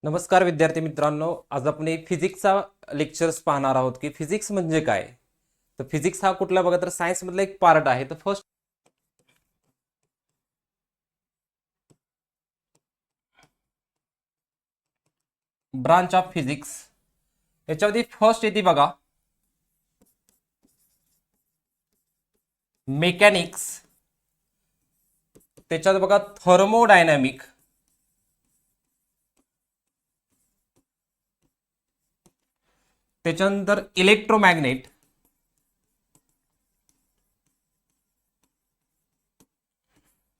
नमस्कार विद्यार्थी मित्रांनो, आज आपण एक फिजिक्सचा लेक्चर्स पाहणार आहोत की फिजिक्स म्हणजे काय. तर फिजिक्स हा कुठला बघा तर सायन्स मधला एक पार्ट आहे. तर फर्स्ट ब्रांच ऑफ फिजिक्स याच्यामध्ये फर्स्ट येते बघा मेकॅनिक्स, त्याच्यात बघा थर्मोडायनॅमिक, त्याच्यानंतर इलेक्ट्रोमॅग्नेट,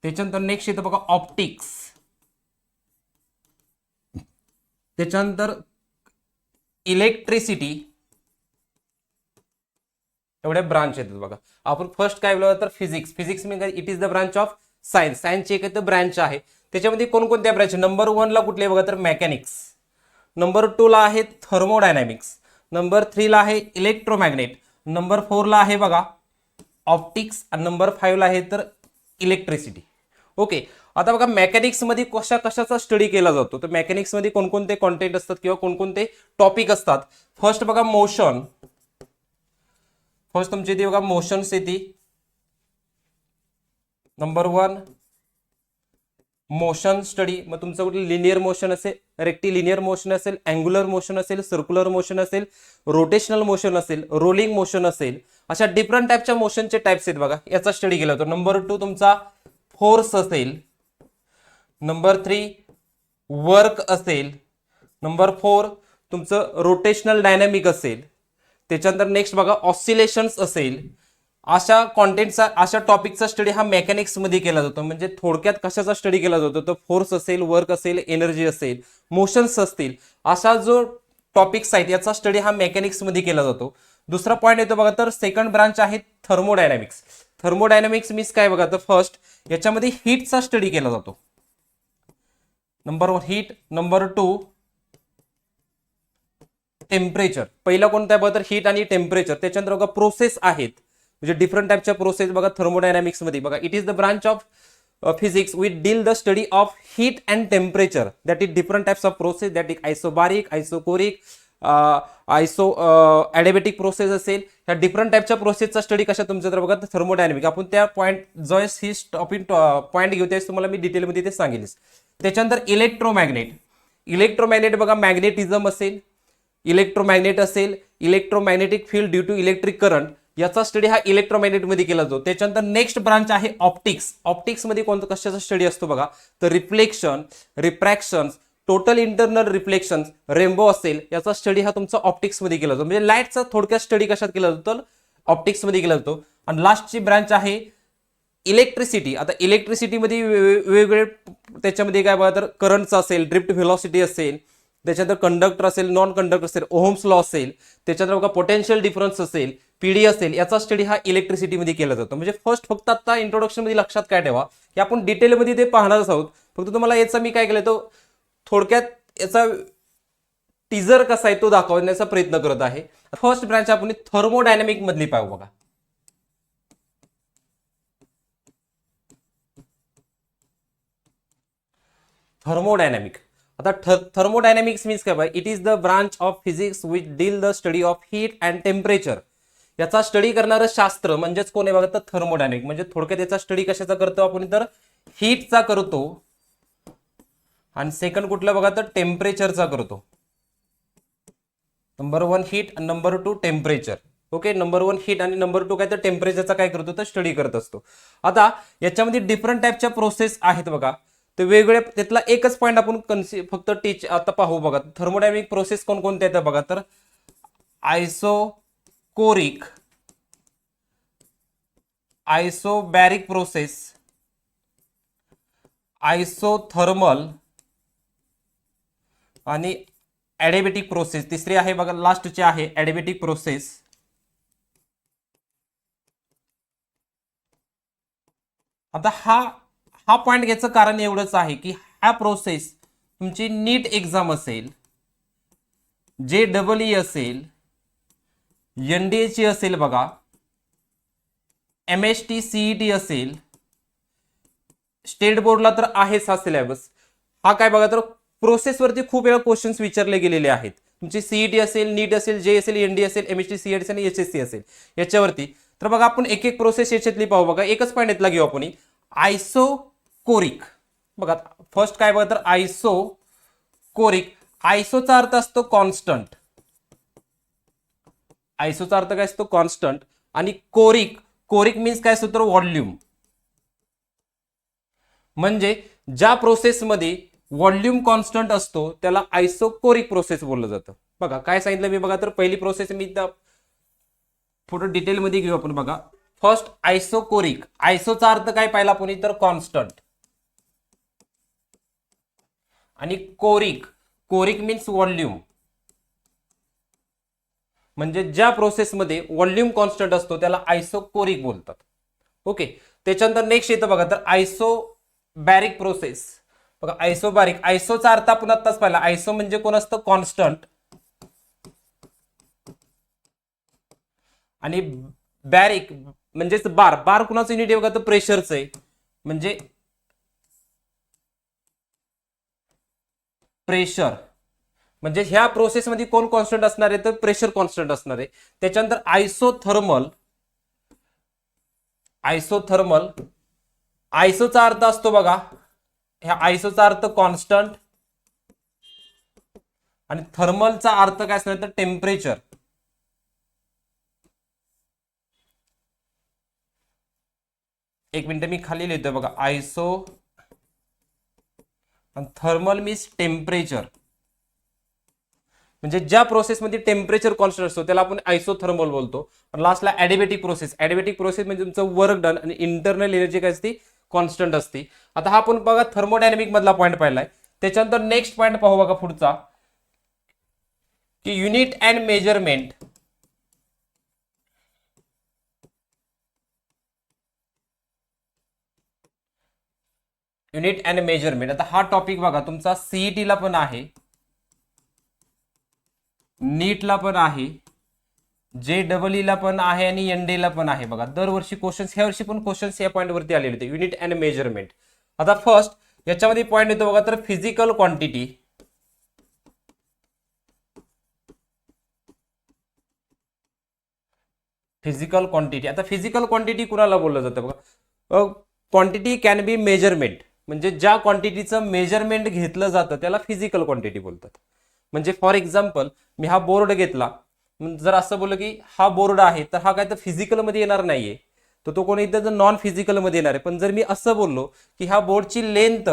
त्याच्यानंतर नेक्स्ट येतं बघा ऑप्टिक्स, त्याच्यानंतर इलेक्ट्रिसिटी. एवढे ब्रांच येतात बघा. आपण फर्स्ट काय बोललो तर फिजिक्स. फिजिक्स म्हणजे it is the branch of science. सायन्सची एक ब्रांच आहे. त्याच्यामध्ये कोणकोणत्या ब्रांच? नंबर 1 ला कुठले बघा तर मेकॅनिक्स, नंबर 2 ला आहे थर्मोडायनॅमिक्स, नंबर 3 ला आहे इलेक्ट्रोमॅग्नेट, नंबर 4 ला आहे बघा ऑप्टिक्स आणि नंबर 5 ला आहे तर इलेक्ट्रिसिटी. ओके. आता बघा मेकॅनिक्स मध्ये कशा कशाचा स्टडी केला जातो. तर मेकॅनिक्स मध्ये कोणकोणते कॉन्टेंट असतात किंवा कोणकोणते टॉपिक असतात. फर्स्ट बघा मोशन. फर्स्ट तुमची ती बघा मोशन्स येते. Number 1 motion study. मग तुमचं कुठे लिनियर मोशन असेल, रेक्टिलिनियर मोशन असेल, अँग्युलर मोशन असेल, सर्क्युलर मोशन असेल, रोटेशनल मोशन असेल, रोलिंग मोशन असेल, अशा डिफरंट टाईपच्या मोशनचे टाइप्स आहेत बघा. याचा स्टडी केला जातो. नंबर 2 तुमचा फोर्स असेल, नंबर 3 वर्क असेल, नंबर 4 तुमचं रोटेशनल डायनॅमिक असेल, त्याच्यानंतर नेक्स्ट बघा ऑसिलेशन्स असेल. अशा कॉन्टेंटचा अशा टॉपिकचा स्टडी हा मेकॅनिक्स मध्ये केला जातो. म्हणजे थोडक्यात कशाचा स्टडी केला जातो तर फोर्स असेल, वर्क असेल, एनर्जी असेल, मोशन्स असतील, असा जो टॉपिक्स आहेत याचा स्टडी हा मेकॅनिक्स मध्ये केला जातो. दुसरा पॉईंट येतो बघा तर सेकंड ब्रांच आहे थर्मोडायनॅमिक्स. थर्मोडायनॅमिक्स मीन्स काय बघा तर फर्स्ट याच्यामध्ये हीटचा स्टडी केला जातो. Number 1 heat, number 2 temperature. पहिला कोणता आहे बघा तर हीट आणि टेम्परेचर. त्याच्यानंतर बघा प्रोसेस आहेत, म्हणजे डिफरंट टाईपच्या प्रोसेस बघा थर्मोडायनॅमिक्स मध्ये बघा. It is the branch of physics we deal the study of heat and temperature, that is different types of process, that is isobaric, isochoric, iso adiabatic process असेल. ह्या different टाईपच्या प्रोसेसचा study कशा तुमच्या तर बघा थर्मोडायनॅमिक. आपण त्या पॉईंट जॉईस ही टॉपिक पॉईंट घेऊ त्यावेळेस तुम्हाला मी डिटेलमध्ये ते सांगेल. त्याच्यानंतर इलेक्ट्रोमॅग्नेट. इलेक्ट्रोमॅग्नेट बघा मॅग्नेटिझम असेल, इलेक्ट्रोमॅग्नेट असेल, electromagnetic field due to electric current, याचा स्टडी हा इलेक्ट्रोमॅग्नेट मध्ये केला जातो. त्याच्यानंतर नेक्स्ट ब्रांच आहे ऑप्टिक्स. ऑप्टिक्स मध्ये कोणतं कशाचा स्टडी असतो बघा तर reflection, refraction, total internal reflection, rainbow असेल, याचा स्टडी हा तुमचा ऑप्टिक्स मध्ये केला जातो. म्हणजे लाईटचा थोडक्यात स्टडी कशात केला जातो तर ऑप्टिक्स मध्ये केला जातो. आणि लास्टची ब्रांच आहे इलेक्ट्रिसिटी. आता इलेक्ट्रिसिटी मध्ये वेगवेगळे त्याच्यामध्ये काय बघा तर करंटचा असेल, ड्रिफ्ट व्हेलॉसिटी असेल, त्याच्यानंतर कंडक्टर असेल, नॉन कंडक्टर असेल, ओहम्स लॉ असेल, त्याच्यानंतर बघा पोटेन्शियल डिफरन्स असेल, पीडी असेल, याचा स्टडी हा इलेक्ट्रिसिटीमध्ये केला जातो. म्हणजे फर्स्ट फक्त आता इंट्रोडक्शन मध्ये लक्षात काय ठेवा की आपण डिटेलमध्ये ते पाहणारच आहोत. फक्त तुम्हाला याचा मी काय केलं तो थोडक्यात याचा टीजर कसा आहे तो दाखवण्याचा प्रयत्न करत आहे. फर्स्ट ब्रांच आपण थर्मोडायनॅमिक मधली पाहू बघा. थर्मोडायनॅमिक. आता थर्मोडायनॅमिक्स मीन्स काय by it is the branch of physics which deal the study of heat and temperature. याचा स्टडी करणारं शास्त्र म्हणजेच कोण आहे बघा तर थर्मोडायनॅमिक. म्हणजे थोडक्यात याचा स्टडी कशाचा करतो आपण तर हीटचा करतो, आणि सेकंड कुठला बघा तर टेम्परेचरचा करतो. नंबर 1 हीट आणि number 2 temperature. Okay. Number 1 heat आणि नंबर 2 काय तर टेम्परेचरचा काय करतो तर स्टडी करत असतो. आता याच्यामध्ये डिफरंट टाईपच्या प्रोसेस आहेत बघा. तर वेगवेगळ्या त्यातला एकच पॉईंट आपण फक्त टीच आता पाहू बघा. थर्मोडायनॅमिक प्रोसेस कोणकोणत्या येतात बघा तर आयसोकोरिक, आयसोबॅरिक प्रोसेस, आयसोथर्मल आणि ॲडिबॅटिक प्रोसेस. तिसरी आहे बघा लास्टची आहे ॲडिबॅटिक प्रोसेस. आता हा हा पॉईंट घ्यायचं कारण एवढंच आहे की हा प्रोसेस तुमची नीट एक्झाम असेल, जे डबल ई असेल, एनडीए ची असेल बघा, MST CET असेल, स्टेट बोर्डला तर आहेच हा सिलेबस. हा काय बघा तर प्रोसेसवरती खूप वेळा क्वेश्चन्स विचारले गेलेले आहेत. तुमची सीईटी असेल, नीट असेल, जे असेल, एनडी असेल, एमएसटी सीएटी असेल आणि एचएससी असेल याच्यावरती. तर बघा आपण एक एक प्रोसेस याच्यातली पाहू. बघा एकच पॉईंट यातला घेऊ आपण, आयसोकोरिक. बघा फर्स्ट काय बघा तर आयसोकोरिक. आयसोचा अर्थ असतो कॉन्स्टंट. आयसोचा अर्थ काय असतो कॉन्स्टंट. आणि कोरिक, कोरिक मीन्स काय असतो तर व्हॉल्यूम. म्हणजे ज्या प्रोसेसमध्ये व्हॉल्यूम कॉन्स्टंट असतो त्याला आयसोकोरिक प्रोसेस बोललं जातं. बघा काय सांगितलं मी. बघा तर पहिली प्रोसेस मी थोडं डिटेलमध्ये घेऊ आपण. बघा फर्स्ट आयसोकोरिक. आयसोचा अर्थ काय पाहिला आपण तर कॉन्स्टंट. आणि कोरिक, कोरिक मीन्स व्हॉल्यूम. म्हणजे ज्या प्रोसेसमध्ये व्हॉल्यूम कॉन्स्टंट असतो त्याला आयसोकोरिक बोलतात. ओके. त्याच्यानंतर नेक्स्ट येतं बघा तर आयसोबॅरिक प्रोसेस. बघा आयसोबॅरिक, आयसोचा अर्थ आपण आत्ताच पाहिला. आयसो म्हणजे कोण असतं कॉन्स्टंट. आणि बॅरिक म्हणजेच बार. बार कुणाचं युनिट आहे बघा तर प्रेशरचं आहे. म्हणजे प्रेशर. म्हणजे ह्या प्रोसेसमध्ये कोण कॉन्स्टंट असणार आहे तर प्रेशर कॉन्स्टंट असणार आहे. त्याच्यानंतर आयसोथर्मल. आयसोथर्मल, आयसोचा अर्थ असतो बघा, ह्या आयसोचा अर्थ कॉन्स्टंट आणि थर्मलचा अर्थ काय असणार तर टेम्परेचर. एक मिनिट मी खाली लिहितोय बघा. आयसो आणि थर्मल मीन्स टेम्परेचर. म्हणजे ज्या प्रोसेसमध्ये टेम्परेचर कॉन्स्टंट असतो त्याला आपण आयसोथर्मल बोलतो. आणि लास्टला ॲडिबॅटिक प्रोसेस. ॲडिबॅटिक प्रोसेस म्हणजे तुमचं वर्क डन आणि इंटरनल एनर्जी काय असते कॉन्स्टंट असते. आता हा आपण बघा थर्मोडायनामिक मधला पॉईंट पाहिलाय. त्याच्यानंतर नेक्स्ट पॉईंट पाहू बघा पुढचा, की unit and measurement. Unit and measurement. आता हा टॉपिक बघा तुमचा सीईटी ला पण आहे, नीटला पण आहे, JEE ला पण आहे आणि एनडी ला पण आहे. बघा दरवर्षी क्वेश्चन्स, ह्या वर्षी पण क्वेश्चन्स या पॉईंट वरती आलेले होते. Unit and measurement. आता फर्स्ट याच्यामध्ये पॉईंट येतो बघा तर फिजिकल क्वांटिटी. Physical quantity. आता फिजिकल क्वांटिटी कुणाला बोललं जातं बघा. Quantity can be measurement. म्हणजे ज्या क्वांटिटीचं मेजरमेंट घेतलं जातं त्याला फिजिकल क्वांटिटी बोलतात. म्हणजे फॉर एक्झाम्पल मी हा बोर्ड घेतला, जर असं बोललं की हा बोर्ड आहे तर हा काय तर फिजिकल मध्ये येणार नाहीये, तर तो कोणी इथं नॉन फिजिकल मध्ये येणार आहे. पण जर मी असं बोललो की हा बोर्डची लेंथ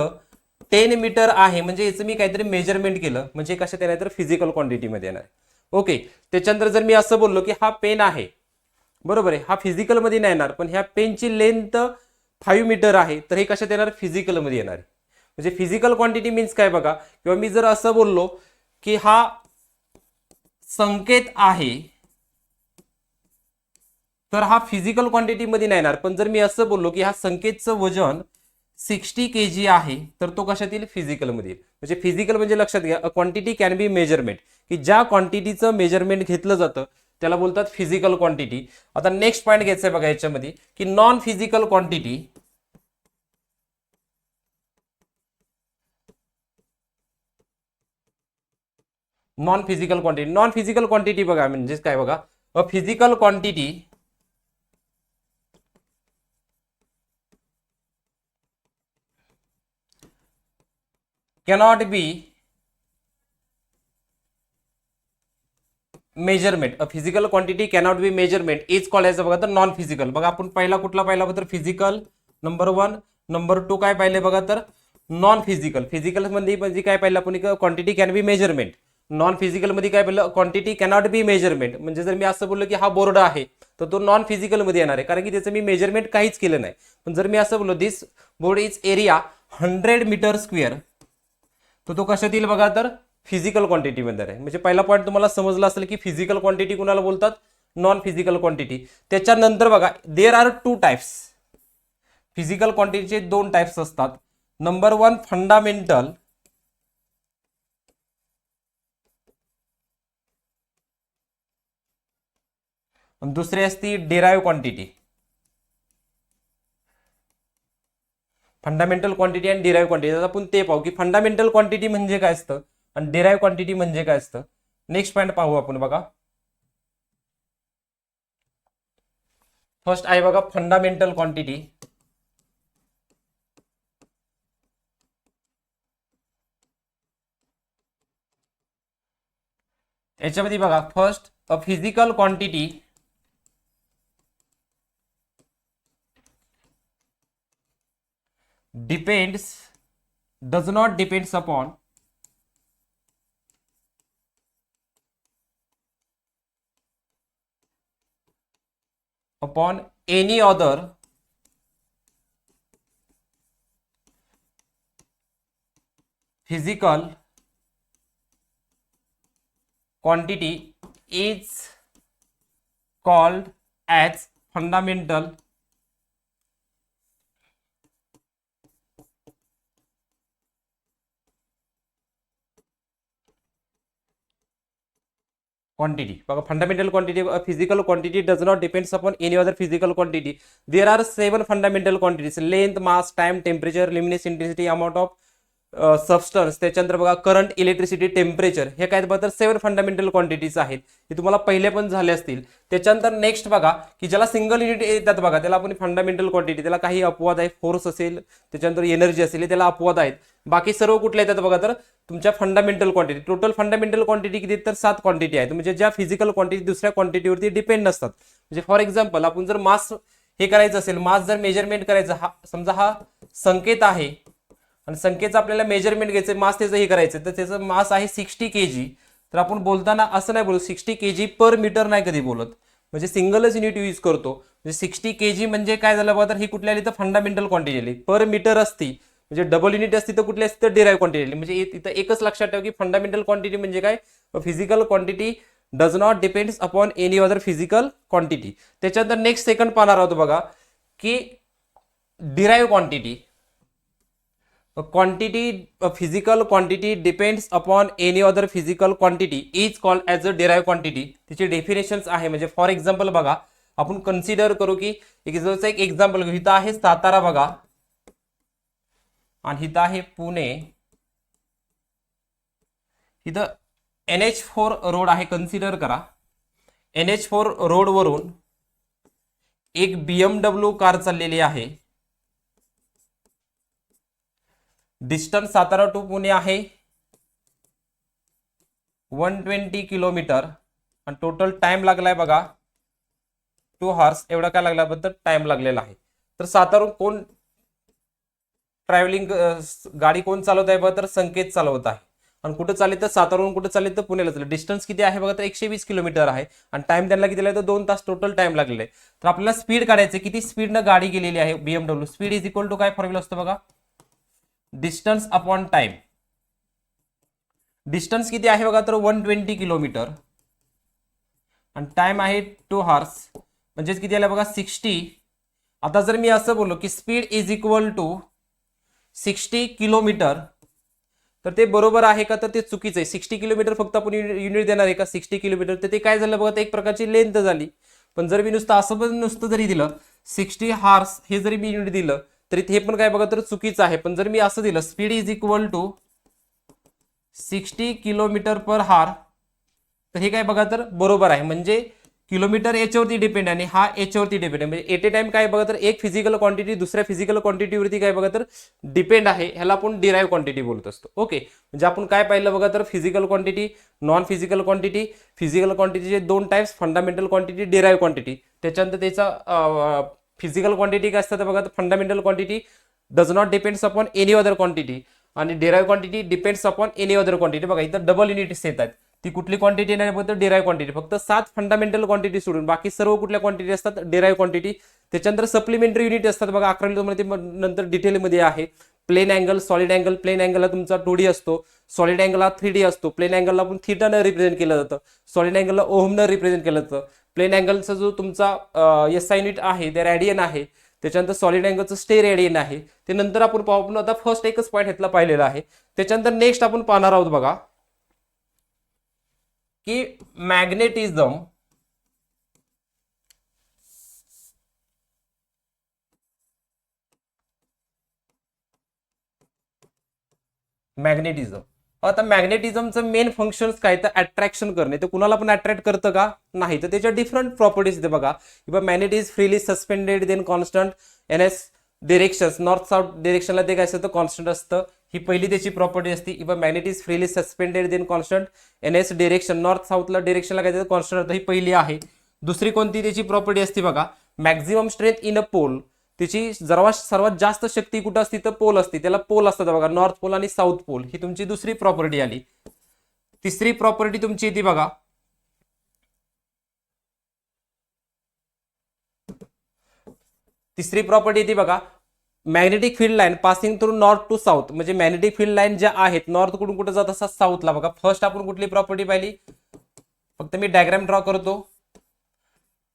10 मीटर आहे, म्हणजे याचं मी काहीतरी मेजरमेंट केलं, म्हणजे कशात येणार तर फिजिकल क्वांटिटी मध्ये येणार. ओके. त्याच्यानंतर जर मी असं बोललो की हा पेन आहे, बरोबर आहे, हा फिजिकल मध्ये नाही येणार, पण ह्या पेनची लेंथ 5 मीटर आहे, तर हे कशात येणार फिजिकल मध्ये येणार. म्हणजे फिजिकल क्वांटिटी मीन्स काय बघा. किंवा मी जर असं बोललो की हा संकेत आहे, तर हा फिजिकल क्वांटिटी मध्ये नाही येणार. पण जर मी असं बोललो की हा संकेतचं वजन 60 kg आहे, तर तो कशात येईल फिजिकल मध्ये येईल. म्हणजे फिजिकल म्हणजे लक्षात घ्या, क्वांटिटी कॅन बी मेजरमेंट, की ज्या क्वांटिटीचं मेजरमेंट घेतलं जातं त्याला बोलतात फिजिकल क्वांटिटी. आता नेक्स्ट पॉईंट घ्यायचा आहे बघा याच्यामध्ये, की non physical quantity. Non physical quantity. Non physical quantity बघा म्हणजे काय बघा. A physical quantity cannot be measurement. A physical quantity cannot be measurement is called as बघा तर नॉन फिजिकल. बघा आपण पहिला कुठला पाहिला बघा तर फिजिकल नंबर 1. नंबर 2 काय पाहिले बघा तर नॉन फिजिकल. फिजिकल मध्ये म्हणजे काय पाहिलं आपण quantity can be measurement. Non physical मध्ये काय पाहिलं क्वांटिटी कॅनॉट बी मेजरमेंट. म्हणजे जर मी असं बोललो की हा बोर्ड आहे तर तो नॉन फिजिकल मध्ये येणार आहे, कारण की त्याचं मी मेजरमेंट काहीच केलं नाही. पण जर मी असं बोललो this board is area 100 metre square, तर तो कशात येईल बघा तर फिजिकल क्वांटिटी मध्ये आहे. म्हणजे पहिला पॉईंट तुम्हाला समजला असेल की फिजिकल क्वांटिटी कुणाला बोलतात नॉन फिजिकल क्वांटिटी. त्याच्यानंतर बघा देर आर 2 टाइप्स. फिजिकल क्वांटिटीचे 2 टाइप्स असतात. नंबर 1 फंडामेंटल, आणि दुसरी असती डिराइव्ह क्वांटिटी. फंडामेंटल क्वांटिटी आणि डिराईव्ह क्वांटिटी. आता आपण ते पाहू की फंडामेंटल क्वांटिटी म्हणजे काय असतं आणि डिराईव्ह क्वांटिटी म्हणजे काय असतं. नेक्स्ट पॉईंट पाहू आपण बघा. फर्स्ट आहे बघा फंडामेंटल क्वांटिटी. याच्यामध्ये बघा first a physical quantity does not depends upon any other physical quantity is called as fundamental quantity. बघा fundamental quantity, a physical quantity does not depends upon any other physical quantity. There are 7 fundamental quantities: length, mass, time, temperature, luminous intensity, amount of substance, त्याच्यानंतर बघा current, electricity, temperature. हे काय बघा तर 7 fundamental quantities आहेत. हे तुम्हाला पहिले पण झाले असतील. त्याच्यानंतर नेक्स्ट बघा की ज्याला सिंगल युनिट येतात बघा त्याला आपण फंडामेंटल क्वांटिटी, त्याला काही अपवाद आहे, फोर्स असेल त्याच्यानंतर एनर्जी असेल त्याला अपवाद आहेत. बाकी सर्व कुठले येतात बघा तर तुमच्या fundamental quantity. Total fundamental quantity किती तर 7 क्वांटिटी आहेत, म्हणजे ज्या फिजिकल क्वांटिटी दुसऱ्या क्वांटिटीवरती डिपेंड नसतात. म्हणजे फॉर एक्झाम्पल आपण जर मास हे करायचं असेल, मास जर मेजरमेंट करायचं, हा समजा हा संकेत आहे आणि संख्येचं आपल्याला मेजरमेंट घ्यायचं, मास त्याचं हे करायचं, तर त्याचं मास आहे 60 kg. तर आपण बोलताना असं नाही बोलू 60 kg पर मीटर नाही कधी बोलत, म्हणजे सिंगलच युनिट यूज करतो. म्हणजे 60 kg म्हणजे काय झालं बघा तर ही कुठली आली तर फंडामेंटल क्वांटिटी आली. पर मीटर असती म्हणजे डबल युनिट असती तर कुठली असती तर डिराईव्ह क्वांटिटी आली. म्हणजे इथं एकच लक्षात ठेवा की फंडामेंटल क्वांटिटी म्हणजे काय, physical quantity does not depends upon any other physical quantity. त्याच्यानंतर नेक्स्ट सेकंड पाहणार आहोत बघा की derive quantity. Quantity, a physical quantity depends upon any other physical quantity is called as a derived quantity. तिचे definitions आहे. म्हणजे for example बघा आपण कन्सिडर करू की एक एक्झाम्पल घेऊ. इथं आहे सातारा बघा आणि इथं आहे पुणे. इथं NH4 रोड आहे, कन्सिडर करा. NH4 रोड वरून एक BMW कार चाललेली आहे. डिस्टन्स सातारा टू पुणे आहे 120 किलोमीटर आणि टोटल टाइम लागलाय बघा 2 hours. एवढा काय लागल्याबद्दल टाइम लागलेला आहे. तर सातारून कोण ट्रॅव्हलिंग गाडी कोण चालवत आहे बघा तर संकेत चालवत आहे. आणि कुठं चालले तर सातारून कुठं चालले तर पुण्याला चालले. डिस्टन्स किती आहे बघा तर 120 किलोमीटर आहे आणि टाइम त्यांना किती लागला तर 2 तास टोटल टाइम लागलेला आहे. तर आपल्याला स्पीड काढायचं, किती स्पीडनं गाडी गेलेली आहे BMW. Speed is equal to काय फॉर्म्युला असतो बघा, डिस्टन्स अपॉन टाइम. डिस्टन्स किती आहे बघा तर 120 किलोमीटर आणि टाइम आहे 2 hours. म्हणजेच किती आलं बघा 60. आता जर मी असं बोललो की speed is equal to 60 kilometre तर ते बरोबर आहे का तर ते चुकीचं आहे. 60 किलोमीटर फक्त आपण युनिट देणार आहे का 60 किलोमीटर, तर ते काय झालं बघा तर एक प्रकारची लेंथ झाली. पण जर मी नुसतं असं पण नुसतं जरी दिलं 60 hours हे जरी मी युनिट दिलं तरी हे पण काय बघा तर चुकीचं आहे. पण जर मी असं दिलं speed is equal to 60 kilometre per hour तर हे काय बघा तर बरोबर आहे. म्हणजे किलोमीटर याच्यावरती डिपेंड आहे आणि हा याच्यावरती डिपेंड आहे. म्हणजे एट ए टाइम काय बघा तर एक फिजिकल क्वांटिटी दुसऱ्या फिजिकल क्वांटिटीवरती काय बघा तर डिपेंड आहे. ह्याला आपण डिराईव्ह क्वांटिटी बोलत असतो. ओके, म्हणजे आपण काय पाहिलं बघा तर physical quantity, non physical quantity. Physical क्वांटिटीचे 2 types, fundamental quantity, derive quantity. त्याच्यानंतर त्याचा फिजिकल क्वांटिटी काय असतात बघा तर fundamental quantity does not depends upon any other quantity आणि derive quantity depends upon any other quantity. बघा इथं डबल युनिट्स येतात. ती कुठली क्वांटिटी नाही बघा तर डिराईव्ह क्वांटिटी. फक्त 7 फंडामेंटल क्वांटिटी सोडून बाकी सर्व कुठल्या क्वांटिटी असतात डिराईव्ह क्वांटिटी. त्याच्यानंतर सप्लिमेंटरी युनिट असतात बघा 11वी मध्ये नंतर डिटेलमध्ये आहे. Plain angle, solid angle. Plain अँगलला तुमचा 2D असतो, सॉलिड अँगलला 3D असतो. प्लेन अँगलला आपण थीटानं रिप्रेझेंट केलं जातं, सॉलिड अँगलला ओहमनं रिप्रेझेंट केलं जातं. प्लेन अँगलचा जो तुमचा SI युनिट आहे ते रेडियन आहे. त्याच्यानंतर सॉलिड अँगलचं स्टे रेडियन आहे. ते नंतर आपण पाहू. आपण आता फर्स्ट एकच पॉईंट ह्यातला पाहिलेला आहे. त्याच्यानंतर नेक्स्ट आपण पाहणार आहोत बघा की मॅग्नेटिझम मॅग्नेटिझम. आता मॅग्नेटिझमचं मेन फंक्शन्स काय, तर अट्रॅक्शन करणे. ते कुणाला पण अट्रॅक्ट करतं का, नाही. तर त्याच्या डिफरंट प्रॉपर्टीज ते बघा. किंवा magnet is freely suspended then constant N S directions, north south डिरेक्शनला ते काय असतं, कॉन्स्टंट असतं. ही पहिली त्याची प्रॉपर्टी असते. किंवा magnet is freely suspended then constant N S direction, north साऊथला डिरेक्शनला काय कॉन्स्टंट असतं. ही पहिली आहे. दुसरी कोणती त्याची प्रॉपर्टी असते बघा, maximum strength in a pole. त्याची सर्वात जास्त शक्ती कुठं असते, तर पोल असते. त्याला पोल असतात बघा, नॉर्थ पोल आणि साऊथ पोल. ही तुमची दुसरी प्रॉपर्टी आली. तिसरी प्रॉपर्टी तुमची येते बघा, तिसरी प्रॉपर्टी येते बघा, magnetic field line passing through north to south. म्हणजे मॅग्नेटिक फील्ड लाईन ज्या आहेत नॉर्थ कडून कुठे जात असतात, साऊथला. बघा फर्स्ट आपण कुठली प्रॉपर्टी पाहिली, फक्त मी डायग्राम ड्रॉ करतो.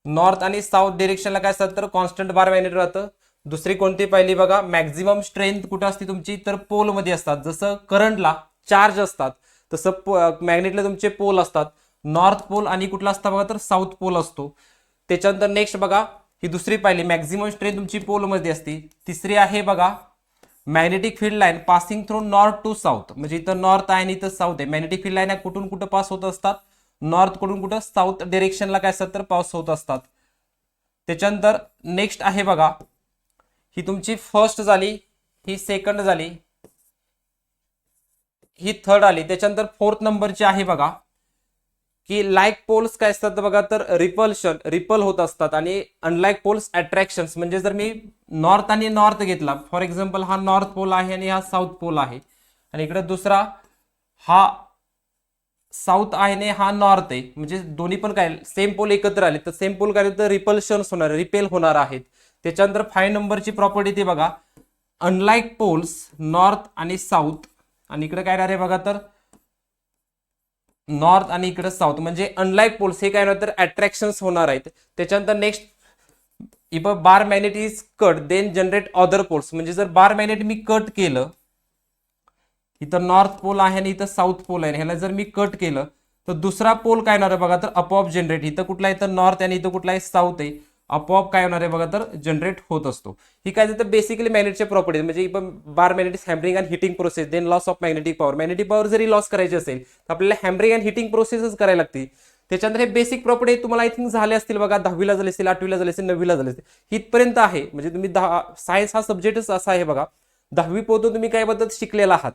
नॉर्थ आणि साऊथ डिरेक्शनला काय असतात, तर कॉन्स्टंट बार मॅग्नेट राहतं. दुसरी कोणती पाहिली बघा, मॅक्झिमम स्ट्रेंथ कुठं असते तुमची, तर पोल मध्ये असतात. जसं करंटला चार्ज असतात तसं मॅग्नेटला तुमचे पोल असतात. नॉर्थ पोल आणि कुठला असता बघा, तर साऊथ पोल असतो. त्याच्यानंतर नेक्स्ट बघा, ही दुसरी पाहिली, मॅक्झिमम स्ट्रेंथ तुमची पोल मध्ये असते. तिसरी आहे बघा, magnetic field line passing through north to south. म्हणजे इथं नॉर्थ आहे आणि इथं साऊथ आहे. मॅग्नेटिक फील्ड लाईन कुठून कुठं पास होत असतात, नॉर्थ कडून कुठं साऊथ डिरेक्शनला काय असतात, तर पास होत असतात. त्याच्यानंतर नेक्स्ट आहे बघा, ही तुमची फर्स्ट झाली, ही सेकंड झाली, ही थर्ड आली. त्याच्यानंतर फोर्थ नंबरची आहे बघा, की लाईक पोल्स काय असतात बघा, तर रिपल होत असतात. आणि अनलाईक पोल्स अट्रॅक्शन्स. म्हणजे जर मी नॉर्थ आणि नॉर्थ घेतला, फॉर एक्झाम्पल हा नॉर्थ पोल आहे आणि हा साऊथ पोल आहे, आणि इकडे दुसरा हा साऊथ आहे आणि हा नॉर्थ आहे. म्हणजे दोन्ही पण काय सेम पोल एकत्र आले, तर सेम पोल काय तर रिपल्शन्स होणार, रिपेल होणार आहेत. त्याच्यानंतर 5 नंबरची प्रॉपर्टी ती बघा, अनलाईक पोल्स नॉर्थ आणि साऊथ. आणि इकडे काय आहे बघा, तर नॉर्थ आणि इकडे साऊथ. म्हणजे अनलाईक पोल्स हे काय होणार, तर अट्रॅक्शन्स होणार आहेत. त्याच्यानंतर next, if a bar magnet is cut then generate other poles. म्हणजे जर बार मॅग्नेट मी कट केलं, इथं नॉर्थ पोल आहे आणि इथं साऊथ पोल आहे, ह्याला जर मी कट केलं, तर दुसरा पोल काय होणार आहे बघा, तर आपोआप जनरेट. इथं कुठला आहे, तर नॉर्थ आणि इथं कुठला आहे, साऊथ आहे. आपोआप काय होणार आहे बघा, तर जनरेट होत असतो. ही काय तर बेसिकली मॅग्नेटच्या प्रॉपर्टीज. म्हणजे bar magnet is hammering and heating process then loss of magnetic power. Magnetic power जरी लॉस करायची असेल, तर आपल्याला हॅमरिंग अँड हिटिंग प्रोसेसच करायला लागते. त्याच्यानंतर हे बेसिक प्रॉपर्टी तुम्हाला आय थिंक झाले असतील बघा, 10वीला झाले असतील, 8वीला झाले असतील, 9वीला झाले असतील. हितपर्यंत आहे. म्हणजे तुम्ही सायन्स हा सब्जेक्टच असा आहे बघा, 10वी पोहोचून तुम्ही काय बद्दल शिकलेला आहात.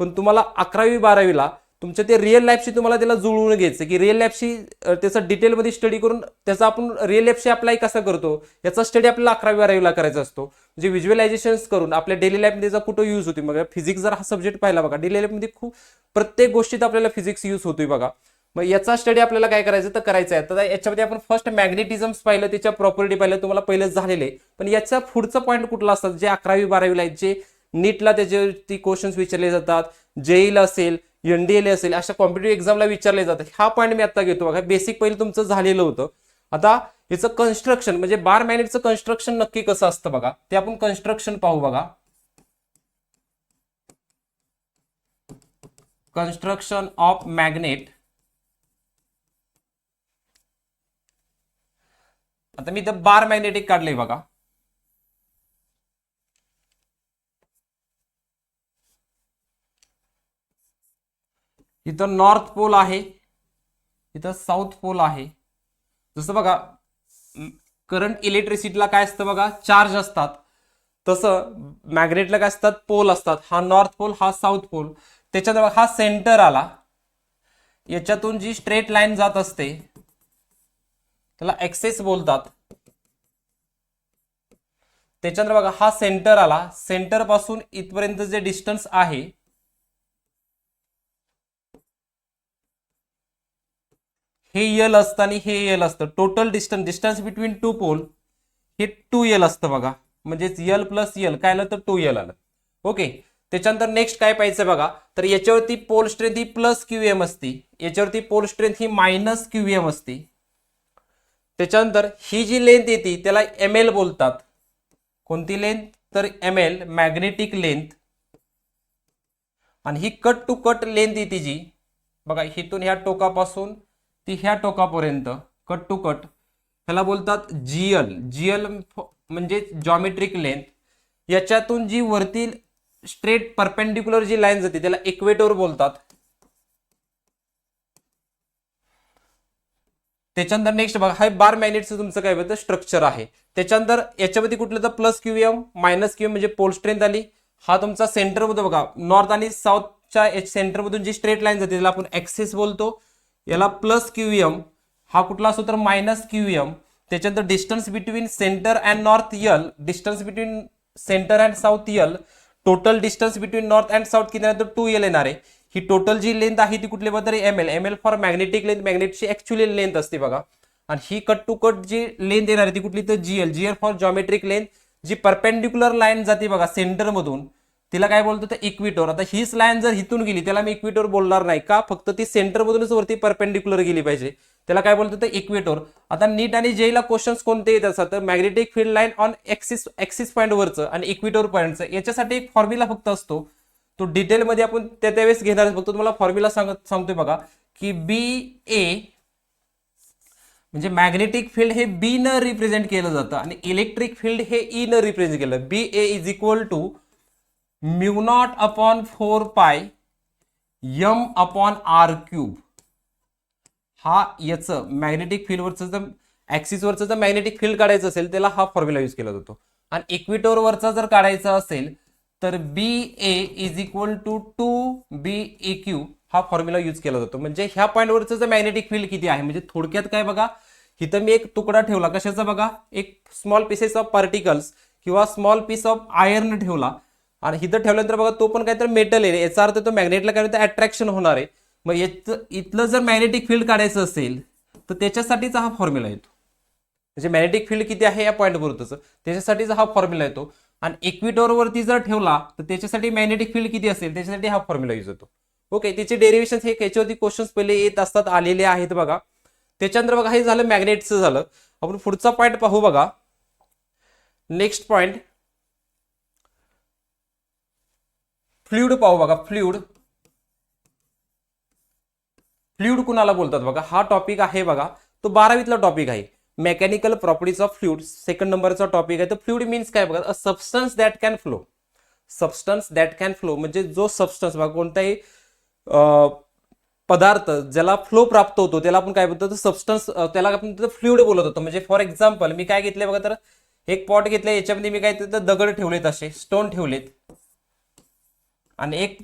पण तुम्हाला 11वी 12वीला तुमच्या ते रिअल लाईफशी तुम्हाला त्याला जुळवून घ्यायचं, की रिअल लाईफशी त्याचा डिटेलमध्ये स्टडी करून त्याचा आपण रिअल लाईफशी अप्लाय कसा करतो, याचा स्टडी आपल्याला 11वी 12वीला करायचा असतो. म्हणजे व्हिज्युअलायझेशन्स करून आपल्या डेली लाईफमध्ये त्याचा कुठं यूज होती. मग फिजिक्स जर हा सब्जेक्ट पाहिला बघा, डेली लाईफमध्ये खूप प्रत्येक गोष्टीत आपल्याला फिजिक्स यूज होतोय बघा. मग याचा स्टडी आपल्याला काय करायचं, तर करायचं आहे. तर याच्यामध्ये आपण फर्स्ट मॅग्नेटिझम्स पाहिलं, त्याच्या प्रॉपर्टी पाहिलं, तुम्हाला पहिलं झालेले. पण याचा पुढचा पॉईंट कुठला असतात, जे 11वी 12वीला आहेत, जे नीटला त्याचे क्वेश्चन्स विचारले जातात, जेईला असेल, एनडीएला असेल, अशा कॉम्पिटेटिव्ह एक्झामला विचारले जातात. हा पॉईंट मी आता घेतो बघा. बेसिक पहिलं तुमचं झालेलं होतं. आता याचं कन्स्ट्रक्शन, म्हणजे बार मॅग्नेटचं कन्स्ट्रक्शन नक्की कसं असतं बघा, ते आपण कन्स्ट्रक्शन पाहू बघा. Construction of magnet. आता मी इथं बार मॅग्नेटिक काढलंय बघा. इथं नॉर्थ पोल आहे, इथं साऊथ पोल आहे. जसं बघा, करंट इलेक्ट्रिसिटीला काय असतं बघा, चार्ज असतात. तसं मॅग्नेटला काय असतात, पोल असतात. हा नॉर्थ पोल, हा साऊथ पोल. त्याच्यात हा सेंटर आला, याच्यातून जी स्ट्रेट लाईन जात असते त्याला ऍक्सेस बोलतात. त्याच्यानंतर बघा, हा सेंटर आला, सेंटर पासून इथपर्यंत जे डिस्टन्स आहे, हे यल असतं आणि हे यल असतं. Total distance between two pole हे 2l असतं बघा. म्हणजे यल प्लस यल काय आलं, तर 2l आलं. ओके. त्याच्यानंतर नेक्स्ट काय पाहिजे बघा, तर याच्यावरती पोल स्ट्रेंथ ही प्लस क्यूएम असते, याच्यावरती पोल स्ट्रेंथ ही मायनस क्यूएम असते. त्याच्यानंतर ही जी लेंथ येते त्याला ml बोलतात. कोणती लेंथ, तर ml, मॅग्नेटिक लेंथ. आणि ही कट टू कट लेंथ येते जी बघा, हिथून ह्या टोकापासून ती ह्या टोकापर्यंत कट टू कट, ह्याला बोलतात जीएल. जीएल म्हणजे जॉमेट्रिक लेंथ. याच्यातून जी वरती स्ट्रेट परपेंडिक्युलर जी लाईन जाते त्याला इक्वेटर बोलतात. त्याच्यानंतर नेक्स्ट बघा, हा बार मॅग्नेटचं तुमचं काय बोलतं स्ट्रक्चर आहे. त्याच्यानंतर याच्यामध्ये कुठलं तर प्लस क्यूएम मायनस क्यूएम म्हणजे पोल स्ट्रेंथ आली. हा तुमचा सेंटर मध्ये बघा, नॉर्थ आणि साऊथच्या सेंटर मधून जी स्ट्रेट लाईन जाते त्याला आपण ऍक्सिस बोलतो. याला प्लस क्यूएम, हा कुठला असतो तर मायनस क्यूएम. त्याच्यानंतर distance between centre and north L, distance between centre and south L, total distance between north and south किती तर 2L येणार आहे. ही टोटल जी लेंथ आहे ती कुठली बघा ML, ML for magnetic length, मॅग्नेटची ऍक्च्युअली लेंथ असते बघा. आणि ही कट टू कट जी लेंथ येणार आहे ती कुठली तर GL, GL for geometric length. जी परपेंडिक्युलर लाईन जाते बघा सेंटर मधून तिला काय बोलतो तर इक्विटोर. आता हीच लाईन जर इथून गेली त्याला मी इक्विटोर बोलणार नाही का, फक्त ती सेंटर मधूनच वरती परपेंडिक्युलर गेली पाहिजे, त्याला काय बोलतो तर इक्वेटोर. आता नीट आणि जेईला क्वेश्चन्स कोणते येत असतात तर magnetic field line on axis point वरचं आणि इक्वेटोर पॉईंटचं याच्यासाठी एक फॉर्म्युला फक्त असतो. तो डिटेलमध्ये आपण त्यावेळेस घेणार. फक्त तुम्हाला फॉर्म्युला सांगतोय बघा की बी ए म्हणजे मॅग्नेटिक फील्ड हे बी न रिप्रेझेंट केलं जातं आणि इलेक्ट्रिक फील्ड हे ई न रिप्रेझेंट केलं. B A is equal to mu naught upon 4 pi M upon R cube. हा याचं मॅग्नेटिक फील्डवरचं जर ऍक्सिसवरचं जर मॅग्नेटिक फील्ड काढायचं असेल त्याला हा फॉर्म्युला यूज केला जातो. आणि इक्विटोरवरचा जर काढायचा असेल तर बी A is equal to 2BEQ हा फॉर्म्युला यूज केला जातो. म्हणजे ह्या पॉईंटवरचं जर मॅग्नेटिक फील्ड किती आहे म्हणजे थोडक्यात काय बघा, इथं मी एक तुकडा ठेवला कशाचा बघा, एक स्मॉल पीसेस ऑफ पार्टिकल्स किंवा स्मॉल पीस ऑफ आयर्न ठेवला आणि इथं ठेवल्यानंतर बघा तो पण काहीतरी मेटल आहे, याचा अर्थ तो मॅग्नेटला काय होतं अट्रॅक्शन होणार आहे. मग इथलं जर मॅग्नेटिक फील्ड काढायचं असेल तर त्याच्यासाठीचा हा फॉर्म्युला येतो. म्हणजे मॅग्नेटिक फील्ड किती आहे या पॉईंटवरच त्याच्यासाठीचा हा फॉर्म्युला येतो. आणि इक्विटोरवरती जर ठेवला तर त्याच्यासाठी मॅग्नेटिक फील्ड किती असेल त्याच्यासाठी हा फॉर्म्युला यूज होतो. ओके, त्याचे डेरिव्हेशन हे याच्यावरती क्वेश्चन्स पहिले येत असतात, आलेले आहेत बघा. त्याच्यानंतर बघा हे झालं मॅग्नेटचं झालं. आपण पुढचा पॉईंट पाहू बघा. नेक्स्ट पॉईंट फ्लुइड पाहू बघा. फ्लुइड कुणाला बोलतात बघा, हा टॉपिक आहे बघा, तो 12वीतला टॉपिक आहे. Mechanical properties of fluid second नंबरचा टॉपिक आहे. तर फ्लुइड मीन्स काय बघा, अ substance that can flow. Substance that can flow म्हणजे जो सबस्टन्स बघा कोणताही पदार्थ ज्याला फ्लो प्राप्त होतो त्याला आपण काय बोलतो सबस्टन्स, त्याला आपण फ्लुइड बोलत होतो. म्हणजे फॉर एक्झाम्पल मी काय घेतलंय बघा, तर एक पॉट घेतलंय, याच्यामध्ये मी काय दगड ठेवलेत, असे स्टोन ठेवलेत, आणि एक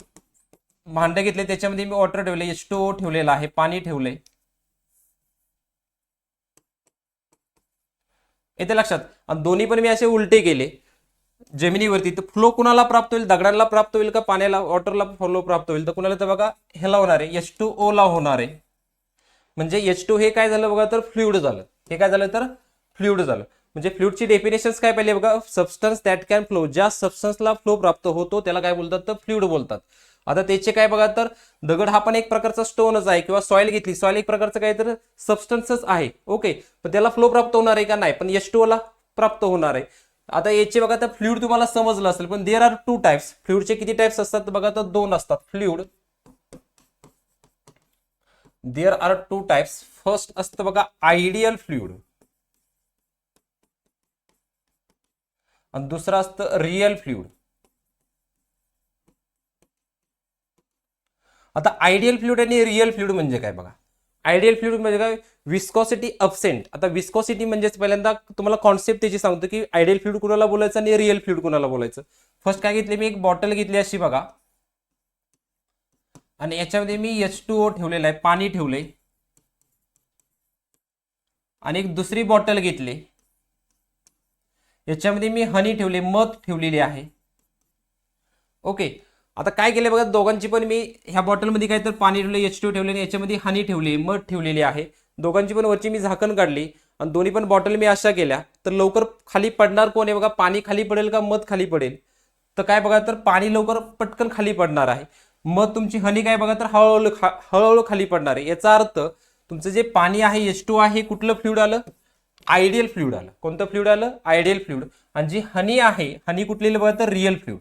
भांडं घेतले त्याच्यामध्ये मी वॉटर ठेवले, H2O ठेवलेला आहे, पाणी ठेवलंय. येते लक्षात. आणि दोन्ही पण मी असे उलटे केले जमिनीवरती, तर फ्लो कुणाला प्राप्त होईल, दगडांना प्राप्त होईल का पाण्याला, वॉटरला फ्लो प्राप्त होईल, तर कुणाला तर बघा ह्याला होणार आहे, H2O ला होणार आहे. म्हणजे H2 हे काय झालं बघा तर फ्लुइड झालं. हे काय झालं तर फ्लुइड झालं. म्हणजे फ्लुइडची डेफिनेशन काय पाहिजे बघा, सबस्टन्स दॅट कॅन फ्लो, ज्या सबस्टन्सला फ्लो प्राप्त होतो त्याला काय बोलतात तर फ्लुइड बोलतात. आता त्याचे काय बघा तर दगड हा पण एक प्रकारचा स्टोनच आहे, किंवा सॉइल घेतली, सॉइल एक प्रकारचं काय तर सबस्टन्सच आहे. ओके, पण त्याला फ्लो प्राप्त होणार आहे का नाही, पण H2O ला प्राप्त होणार आहे. आता याचे बघा तर फ्लुइड तुम्हाला समजलं असेल, पण देर आर 2 टाइप्स. फ्लुइडचे किती टाइप्स असतात बघा तर 2 असतात fluid. There are 2 types. First असतं बघा आयडियल फ्लुइड आणि दुसरं असतं रिअल फ्लुइड. आता आयडियल फ्लुइड आणि रिअल फ्लुइड म्हणजे काय बघा. आयडियल फ्लुइड म्हणजे काय, विस्कॉसिटी अबसेंट. आता विस्कॉसिटी म्हणजेच पहिल्यांदा तुम्हाला कॉन्सेप्ट त्याची सांगतो की आयडियल फ्लुइड कुणाला बोलायचं आणि रिअल फ्लुइड कुणाला बोलायचं. फर्स्ट काय घेतले, मी एक बॉटल घेतली अशी बघा, आणि याच्यामध्ये मी H2O ठेवलेला आहे, पाणी ठेवले, आणि एक दुसरी बॉटल घेतली, याच्यामध्ये मी हनी ठेवले, मध ठेवलेली आहे. ओके, आता काय केले बघा, दोघांची पण मी ह्या बॉटलमध्ये काय तर पाणी ठेवले, H2O ठेवले, आणि याच्यामध्ये हनी ठेवली, मध ठेवलेली आहे. दोघांची पण वरची मी झाकण काढली आणि दोन्ही पण बॉटल मी अशा केल्या. तर लवकर खाली पडणार कोण आहे बघा, पाणी खाली पडेल का मध खाली पडेल, तर काय बघा तर पाणी लवकर पटकन खाली पडणार आहे. मग तुमची हनी काय बघा तर हळूहळू खाली पडणार आहे. याचा अर्थ तुमचं जे पाणी आहे H2O आहे कुठलं फ्लुइड आलं, आयडियल फ्लुइड आलं. कोणतं फ्लुइड आलं, आयडियल फ्लुइड. आणि जी हनी आहे, हनी कुठली बघा तर रिअल फ्लुइड.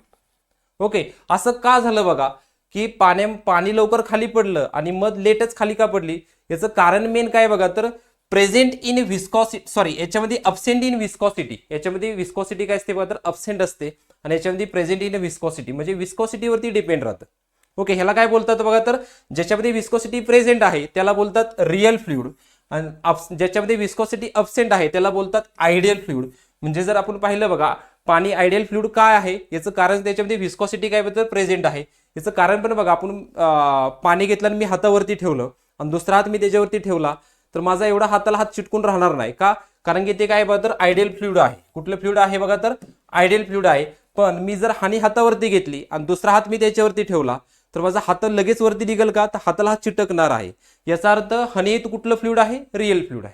ओके, असं का झालं बघा की पाणी लवकर खाली पडलं आणि मध लेटच खाली का पडली, याचं कारण मेन काय बघा तर प्रेझेंट इन विस्कॉसिटी, सॉरी याच्यामध्ये अबसेंट इन विस्कॉसिटी. याच्यामध्ये विस्कॉसिटी काय असते बघा तर अबसेंट असते, आणि याच्यामध्ये प्रेझेंट इन विस्कॉसिटी म्हणजे विस्कॉसिटीवरती डिपेंड राहतं. ओके, ह्याला काय बोलतात बघा, तर ज्याच्यामध्ये विस्कॉसिटी प्रेझेंट आहे त्याला बोलतात रिअल फ्लुइड, आणि ज्याच्यामध्ये विस्कॉसिटी अब्सेंट आहे त्याला बोलतात आयडियल फ्लुइड. म्हणजे जर आपण पाहिलं बघा, पाणी आयडियल फ्लुइड काय आहे याचं कारण त्याच्यामध्ये विस्कॉसिटी काय बद्दल प्रेझेंट आहे. याचं कारण पण बघा, आपण पाणी घेतलं आणि मी हातावरती ठेवलं आणि दुसरा हात मी त्याच्यावरती ठेवला तर माझा एवढा हाताला हात चिटकून राहणार नाही का, कारण की ते काय बघा तर आयडियल फ्लुइड आहे. कुठलं फ्लुइड आहे बघा, तर आयडियल फ्लुइड आहे. पण मी जर हानी हातावरती घेतली आणि दुसरा हात मी त्याच्यावरती ठेवला तर माझा हात लगेच वरती निघेल का, तर हाताला हात चिटकणार आहे. याचा अर्थ हनी कुठलं फ्लुइड आहे, रिअल फ्लुइड आहे.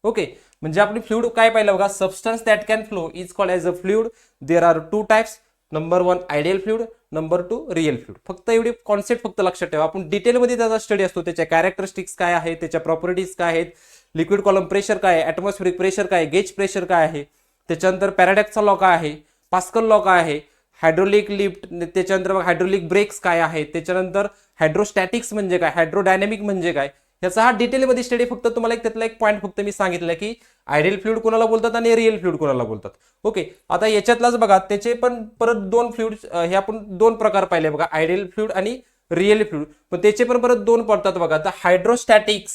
ओके, म्हणजे आपली फ्लुइड काय पाहिलं बघा, substance that can flow is called as a fluid. There are two types, number 1 ideal fluid, number 2 real fluid. फक्त एवढी कॉन्सेप्ट फक्त लक्षात ठेवा. आपण डिटेलमध्ये त्याचा स्टडी असतो, त्याच्या कॅरेक्टरिस्टिक्स काय आहे, त्याच्या प्रॉपर्टीज काय आहेत, लिक्विड कॉलम प्रेशर काय आहे, ॲटमॉस्फेरिक प्रेशर काय आहे, गेज प्रेशर काय आहे, त्याच्यानंतर पॅराडॉक्सचा लॉ काय आहे, पास्कल लॉ काय आहे, हायड्रोलिक लिफ्ट, त्याच्यानंतर हायड्रोलिक ब्रेक्स काय आहे, त्याच्यानंतर हायड्रोस्टॅटिक्स म्हणजे काय, हायड्रोडायनॅमिक म्हणजे काय, याचा हा डिटेलमध्ये स्टडी. फक्त तुम्हाला त्यातला एक पॉईंट फक्त मी सांगितलं की आयडियल फ्लुइड कोणाला बोलतात आणि रिअल फ्लुइड कोणाला बोलतात. ओके, आता याच्यातलाच बघा, त्याचे पण परत दोन फ्लुइड, हे आपण दोन प्रकार पाहिले बघा, आयडियल फ्लुइड आणि रिअल फ्लुइड. पण त्याचे पण परत दोन पडतात बघा. तर हायड्रोस्टॅटिक्स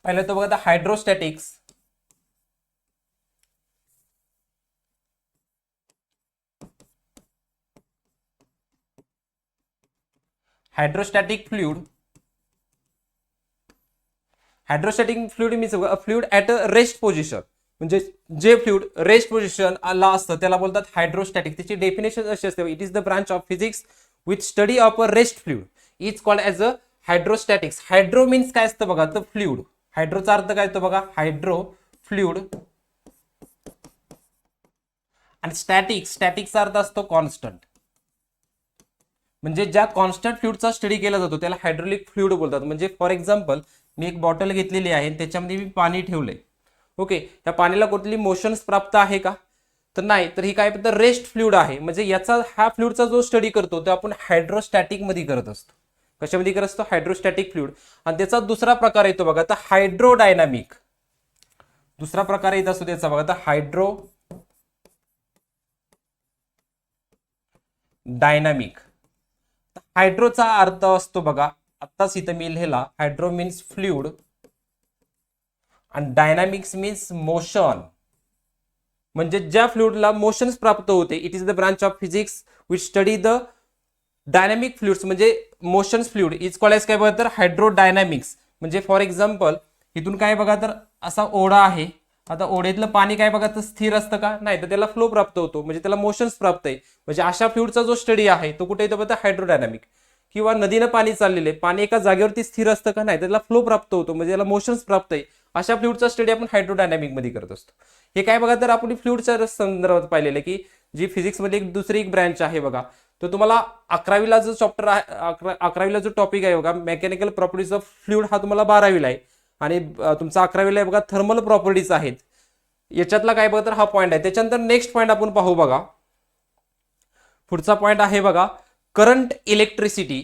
पाहिलं तर बघा, आता hydrostatics hydrostatic fluid, hydrostatic fluid means fluid at a rest position. म्हणजे जे फ्लुइड रेस्ट पोझिशनला असतं त्याला बोलतात हायड्रोस्टॅटिक. त्याची डेफिनेशन अशी असते, it is the branch of physics with study of a rest fluid is called as a hydrostatics. Hydro means काय असतं बघा, तर फ्लुइड. हायड्रोचा अर्थ काय येतो बघा, हायड्रो फ्लुइड. आणि स्टॅटिकचा अर्थ असतो कॉन्स्टंट. म्हणजे ज्या कॉन्स्टंट फ्लुइडचा स्टडी केला जातो त्याला हायड्रोलिक फ्लुइड बोलतात. म्हणजे फॉर एक्झाम्पल, मी एक बॉटल घेतलेली आहे, त्याच्यामध्ये मी पाणी ठेवलंय. ओके, त्या पाण्याला कुठली मोशन्स प्राप्त आहे का, तर नाही. तर ही काय तर रेस्ट फ्लुइड आहे. म्हणजे याचा हा फ्लुइडचा जो स्टडी करतो तो आपण हायड्रोस्टॅटिक मध्ये करत असतो. कशामध्ये करत असतो, हायड्रोस्टॅटिक फ्लुइड. आणि त्याचा दुसरा प्रकार येतो बघा, तर हायड्रोडायनामिक. दुसरा प्रकार येत असतो त्याचा बघा, तर हायड्रो डायनामिक. हायड्रोचा अर्थ असतो बघा, आत्ताच इथं मी लिहिला, हायड्रो मीन्स फ्लुइड आणि डायनामिक्स मीन्स मोशन. म्हणजे ज्या फ्लुइडला मोशन्स प्राप्त होते, it is the branch of physics which study the dynamic fluids. म्हणजे motions fluid is called as काय बघा, तर हायड्रोडायनामिक्स. म्हणजे फॉर एक्झाम्पल, इथून काय बघा, तर असा ओढा आहे. आता ओढ्यातलं पाणी काय बघा, तर स्थिर असतं का, नाही. तर त्याला फ्लो प्राप्त होतो, म्हणजे त्याला मोशन्स प्राप्त आहे. म्हणजे अशा फ्लुइडचा जो स्टडी आहे तो कुठे येतो बघा, हायड्रोडायनामिक. किंवा नदीनं पाणी चाललेलं आहे, पाणी एका जागेवरती स्थिर असतं का, नाही. त्याला फ्लो प्राप्त होतो, म्हणजे त्याला मोशन्स प्राप्त आहे. अशा फ्लुइडचा स्टडी आपण हायड्रोडायनामिक मध्ये करत असतो. हे काय बघा, तर आपण फ्लुइडच्या संदर्भात पाहिलेलं की जी फिजिक्स मध्ये दुसरी एक ब्रँच आहे बघा. तो तुम्हाला 11वीला जो चॅप्टर आहे, 11वीला जो टॉपिक आहे बघा, मेकॅनिकल प्रॉपर्टीज ऑफ फ्लुइड, हा तुम्हाला 12वीला आहे. आणि तुमचा 11वीला आहे बघा, थर्मल प्रॉपर्टीज आहेत. याच्यातला काय बघा, तर हा पॉईंट आहे. त्याच्यानंतर नेक्स्ट पॉईंट आपण पाहू बघा. पुढचा पॉईंट आहे बघा, करंट इलेक्ट्रिसिटी.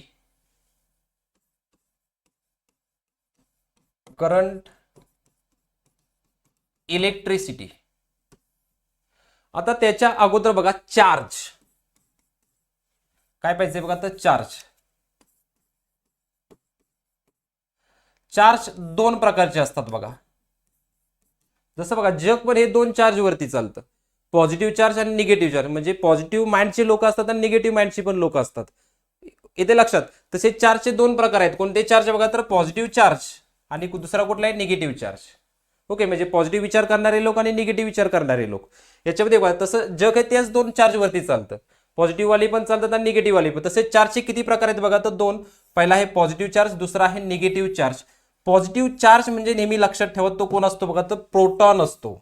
Current electricity. आता त्याच्या अगोदर बघा, चार्ज काय पाहिजे बघा, तर चार्ज दोन प्रकारचे असतात बघा. जसं बघा, जग पण हे दोन चार्ज वरती चालतं, पॉझिटिव्ह चार्ज आणि निगेटिव्ह चार्ज. म्हणजे पॉझिटिव्ह माइंडचे लोक असतात आणि निगेटिव्ह माइंडची पण लोक असतात. इथे लक्षात. तसे चार्जचे दोन प्रकार आहेत. कोणते चार्ज बघा, तर पॉझिटिव्ह चार्ज आणि दुसरा कुठला आहे, निगेटिव्ह चार्ज. ओके, म्हणजे पॉझिटिव्ह विचार करणारे लोक आणि निगेटिव्ह विचार करणारे लोक. याच्यामध्ये बघा, तसं जग आहे त्याच दोन चार्ज वरती चालतं. पॉझिटिव्ह वाली पण चालतात आणि निगेटिव्ह वाली पण. तसे चार्जचे किती प्रकार आहेत बघा, तर दोन. पहिला आहे पॉझिटिव्ह चार्ज, दुसरा आहे निगेटिव्ह चार्ज. पॉझिटिव्ह चार्ज म्हणजे नेहमी लक्षात ठेवा, तो कोण असतो बघा, तर प्रोटॉन असतो.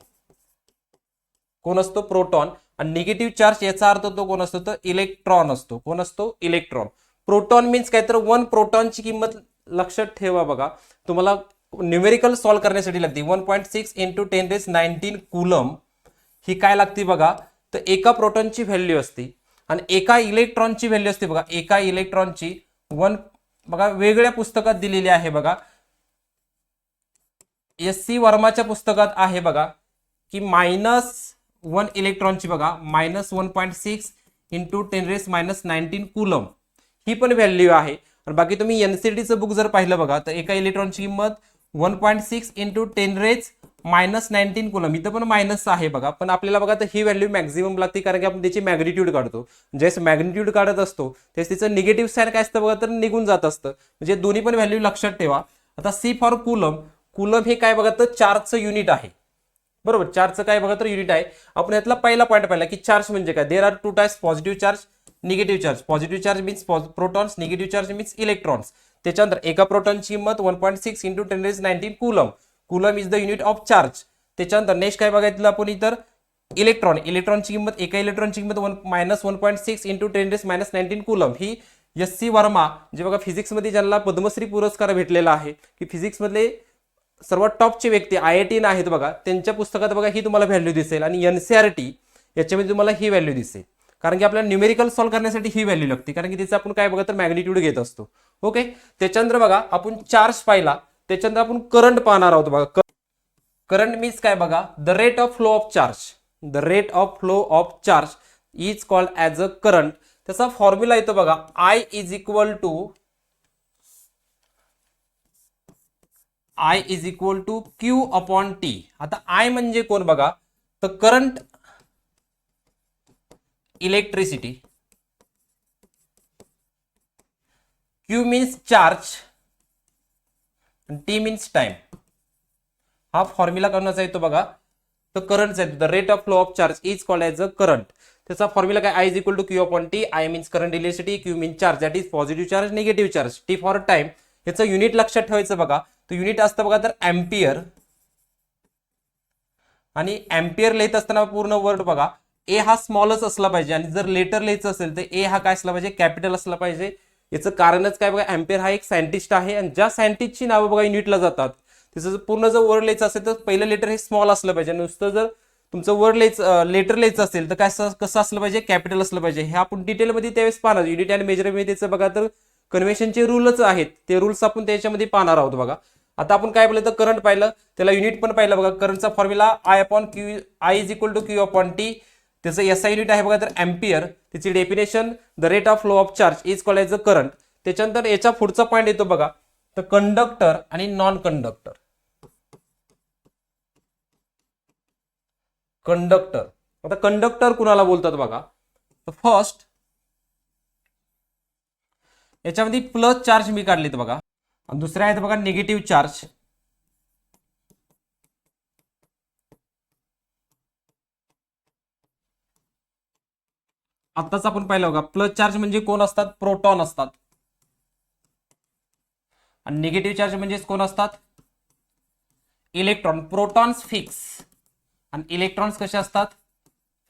कोण असतो, प्रोटॉन. आणि निगेटिव्ह चार्ज याचा अर्थ तो कोण असतो, तर इलेक्ट्रॉन असतो. कोण असतो, इलेक्ट्रॉन. प्रोटॉन मीन्स काय, तर 1 प्रोटॉनची किंमत लक्षात ठेवा बघा, तुम्हाला न्यूमेरिकल सॉल्व्ह करण्यासाठी लागते 1.6 × 10⁻19 कूलम. ही काय लागते बघा, तर एका प्रोटॉनची व्हॅल्यू असते आणि एका इलेक्ट्रॉनची व्हॅल्यू असते बघा. एका इलेक्ट्रॉनची 1 बघा, वेगळ्या पुस्तकात दिलेली आहे बघा. SC वर्माच्या पुस्तकात आहे बघा की 1 इलेक्ट्रॉनची बघा -1.6 इंटू 10⁻⁻19 कुलम ही पण व्हॅल्यू आहे. आणि बाकी तुम्ही एनसीडीचं बुक जर पाहिलं बघा तर एका इलेक्ट्रॉनची किंमत 1.6 इंटू 10⁻⁻19 कुलम, इथं पण मायनस आहे बघा. पण आपल्याला बघा तर ही व्हॅल्यू मॅक्झिमम लागते, कारण की आपण त्याची मॅग्निट्यूड काढतो. ज्यावेळेस मॅग्निट्यूड काढत असतो त्यावेळेस तिचं निगेटिव्ह साईन काय असतं बघा तर निघून जात असतं. म्हणजे दोन्ही पण व्हॅल्यू लक्षात ठेवा. आता सी फॉर कुलम, कुलम हे काय बघा तर चार्जचं युनिट आहे. बरोबर, चार्जचं काय बघा तर युनिट आहे. आपण यातला पहिला पॉईंट पाहिला की चार्ज म्हणजे काय. There are two types, positive charge, negative charge. Positive charge means protons, negative charge means electrons. त्याच्यानंतर एका प्रोटॉनची किंमत 1.6 into 10⁻19 coulomb. Coulomb is the unit of charge. त्याच्यानंतर नेक्स्ट काय बघायचं आपण इतर इलेक्ट्रॉन. इलेक्ट्रॉनची किंमत, एका इलेक्ट्रॉनची किंमत -1.6 इंटू 10⁻19 कुलम. ही एस.सी. वर्मा जे बघा फिजिक्समध्ये ज्यांना पद्मश्री पुरस्कार भेटलेला आहे, की फिजिक्समधले सर्वात टॉपचे व्यक्ती IIT आहेत बघा, त्यांच्या पुस्तकात बघा ही तुम्हाला व्हॅल्यू दिसेल. आणि NCERT याच्यामध्ये तुम्हाला ही व्हॅल्यू दिसेल, कारण की आपल्याला न्यूमेरिकल सॉल्व्ह करण्यासाठी ही व्हॅल्यू लागते, कारण की त्याचं आपण काय बघा तर मॅग्निट्यूड घेत असतो. ओके, त्याच्यानंतर बघा आपण चार्ज पाहिला, त्याच्यानंतर आपण करंट पाहणार आहोत बघा. करंट मीन्स काय बघा, the rate of flow of charge. The rate of flow of charge is called as a current. त्याचा फॉर्म्युला येतो बघा, I is equal to Q upon T. आता I म्हणजे कोण बघा तर current, electricity, Q means charge, T means time. हा formula करण्याचा येतो बघा तर करंटचा येतो. The rate of flow of charge is called as a current. त्याचा फॉर्म्युला काय, I is equal to Q upon T. I means current, electricity, Q means charge, that is positive charge, negative charge, T for time. याचं unit लक्षात ठेवायचं बघा. तर unit असतं बघा तर एम्पियर. आणि एम्पियर लिहित असताना पूर्ण वर्ड बघा, ए हा स्मॉलच असला पाहिजे, आणि जर लेटर लिहायचं असेल तर ए हा काय असला पाहिजे, कॅपिटल असला पाहिजे. याचं कारणच काय बघा, एम्पियर हा एक सायंटिस्ट आहे, आणि ज्या सायंटिस्टची नावं बघा युनिटला जातात त्याचं पूर्ण जर वर्ड लिहायचं असेल तर पहिलं लेटर हे स्मॉल असलं पाहिजे. नुसतं जर तुमचं वर्ड लेटर लिहायचं असेल तर काय कसं असलं पाहिजे, कॅपिटल असलं पाहिजे. हे आपण डिटेलमध्ये त्यावेळेस पाहणार. युनिट आणि मेजरमेंट त्याचं बघा तर कन्व्हेन्शनचे रूलच आहेत, ते रूल्स आपण त्याच्यामध्ये पाहणार आहोत बघा. आता आपण काय पाहिलं तर करंट पाहिलं, त्याला युनिट पण पाहिलं बघा. करंटचा formula I is equal to Q upon T. त्याचं SI युनिट आहे बघा तर एम्पियर. त्याची definition, the rate of flow of charge is called as a current. त्याच्यानंतर याचा पुढचा पॉईंट येतो बघा तर कंडक्टर आणि नॉन कंडक्टर. कंडक्टर, आता कंडक्टर कुणाला बोलतात बघा तर फर्स्ट याच्यामध्ये प्लस चार्ज मी काढलेत बघा, आणि दुसरे आहेत बघा निगेटिव्ह चार्ज. आताच आपण पाहिलं बघा, प्लस चार्ज म्हणजे कोण असतात, प्रोटॉन असतात. आणि निगेटिव्ह चार्ज म्हणजे कोण असतात, इलेक्ट्रॉन. प्रोटॉन्स फिक्स आणि इलेक्ट्रॉन्स कसे असतात,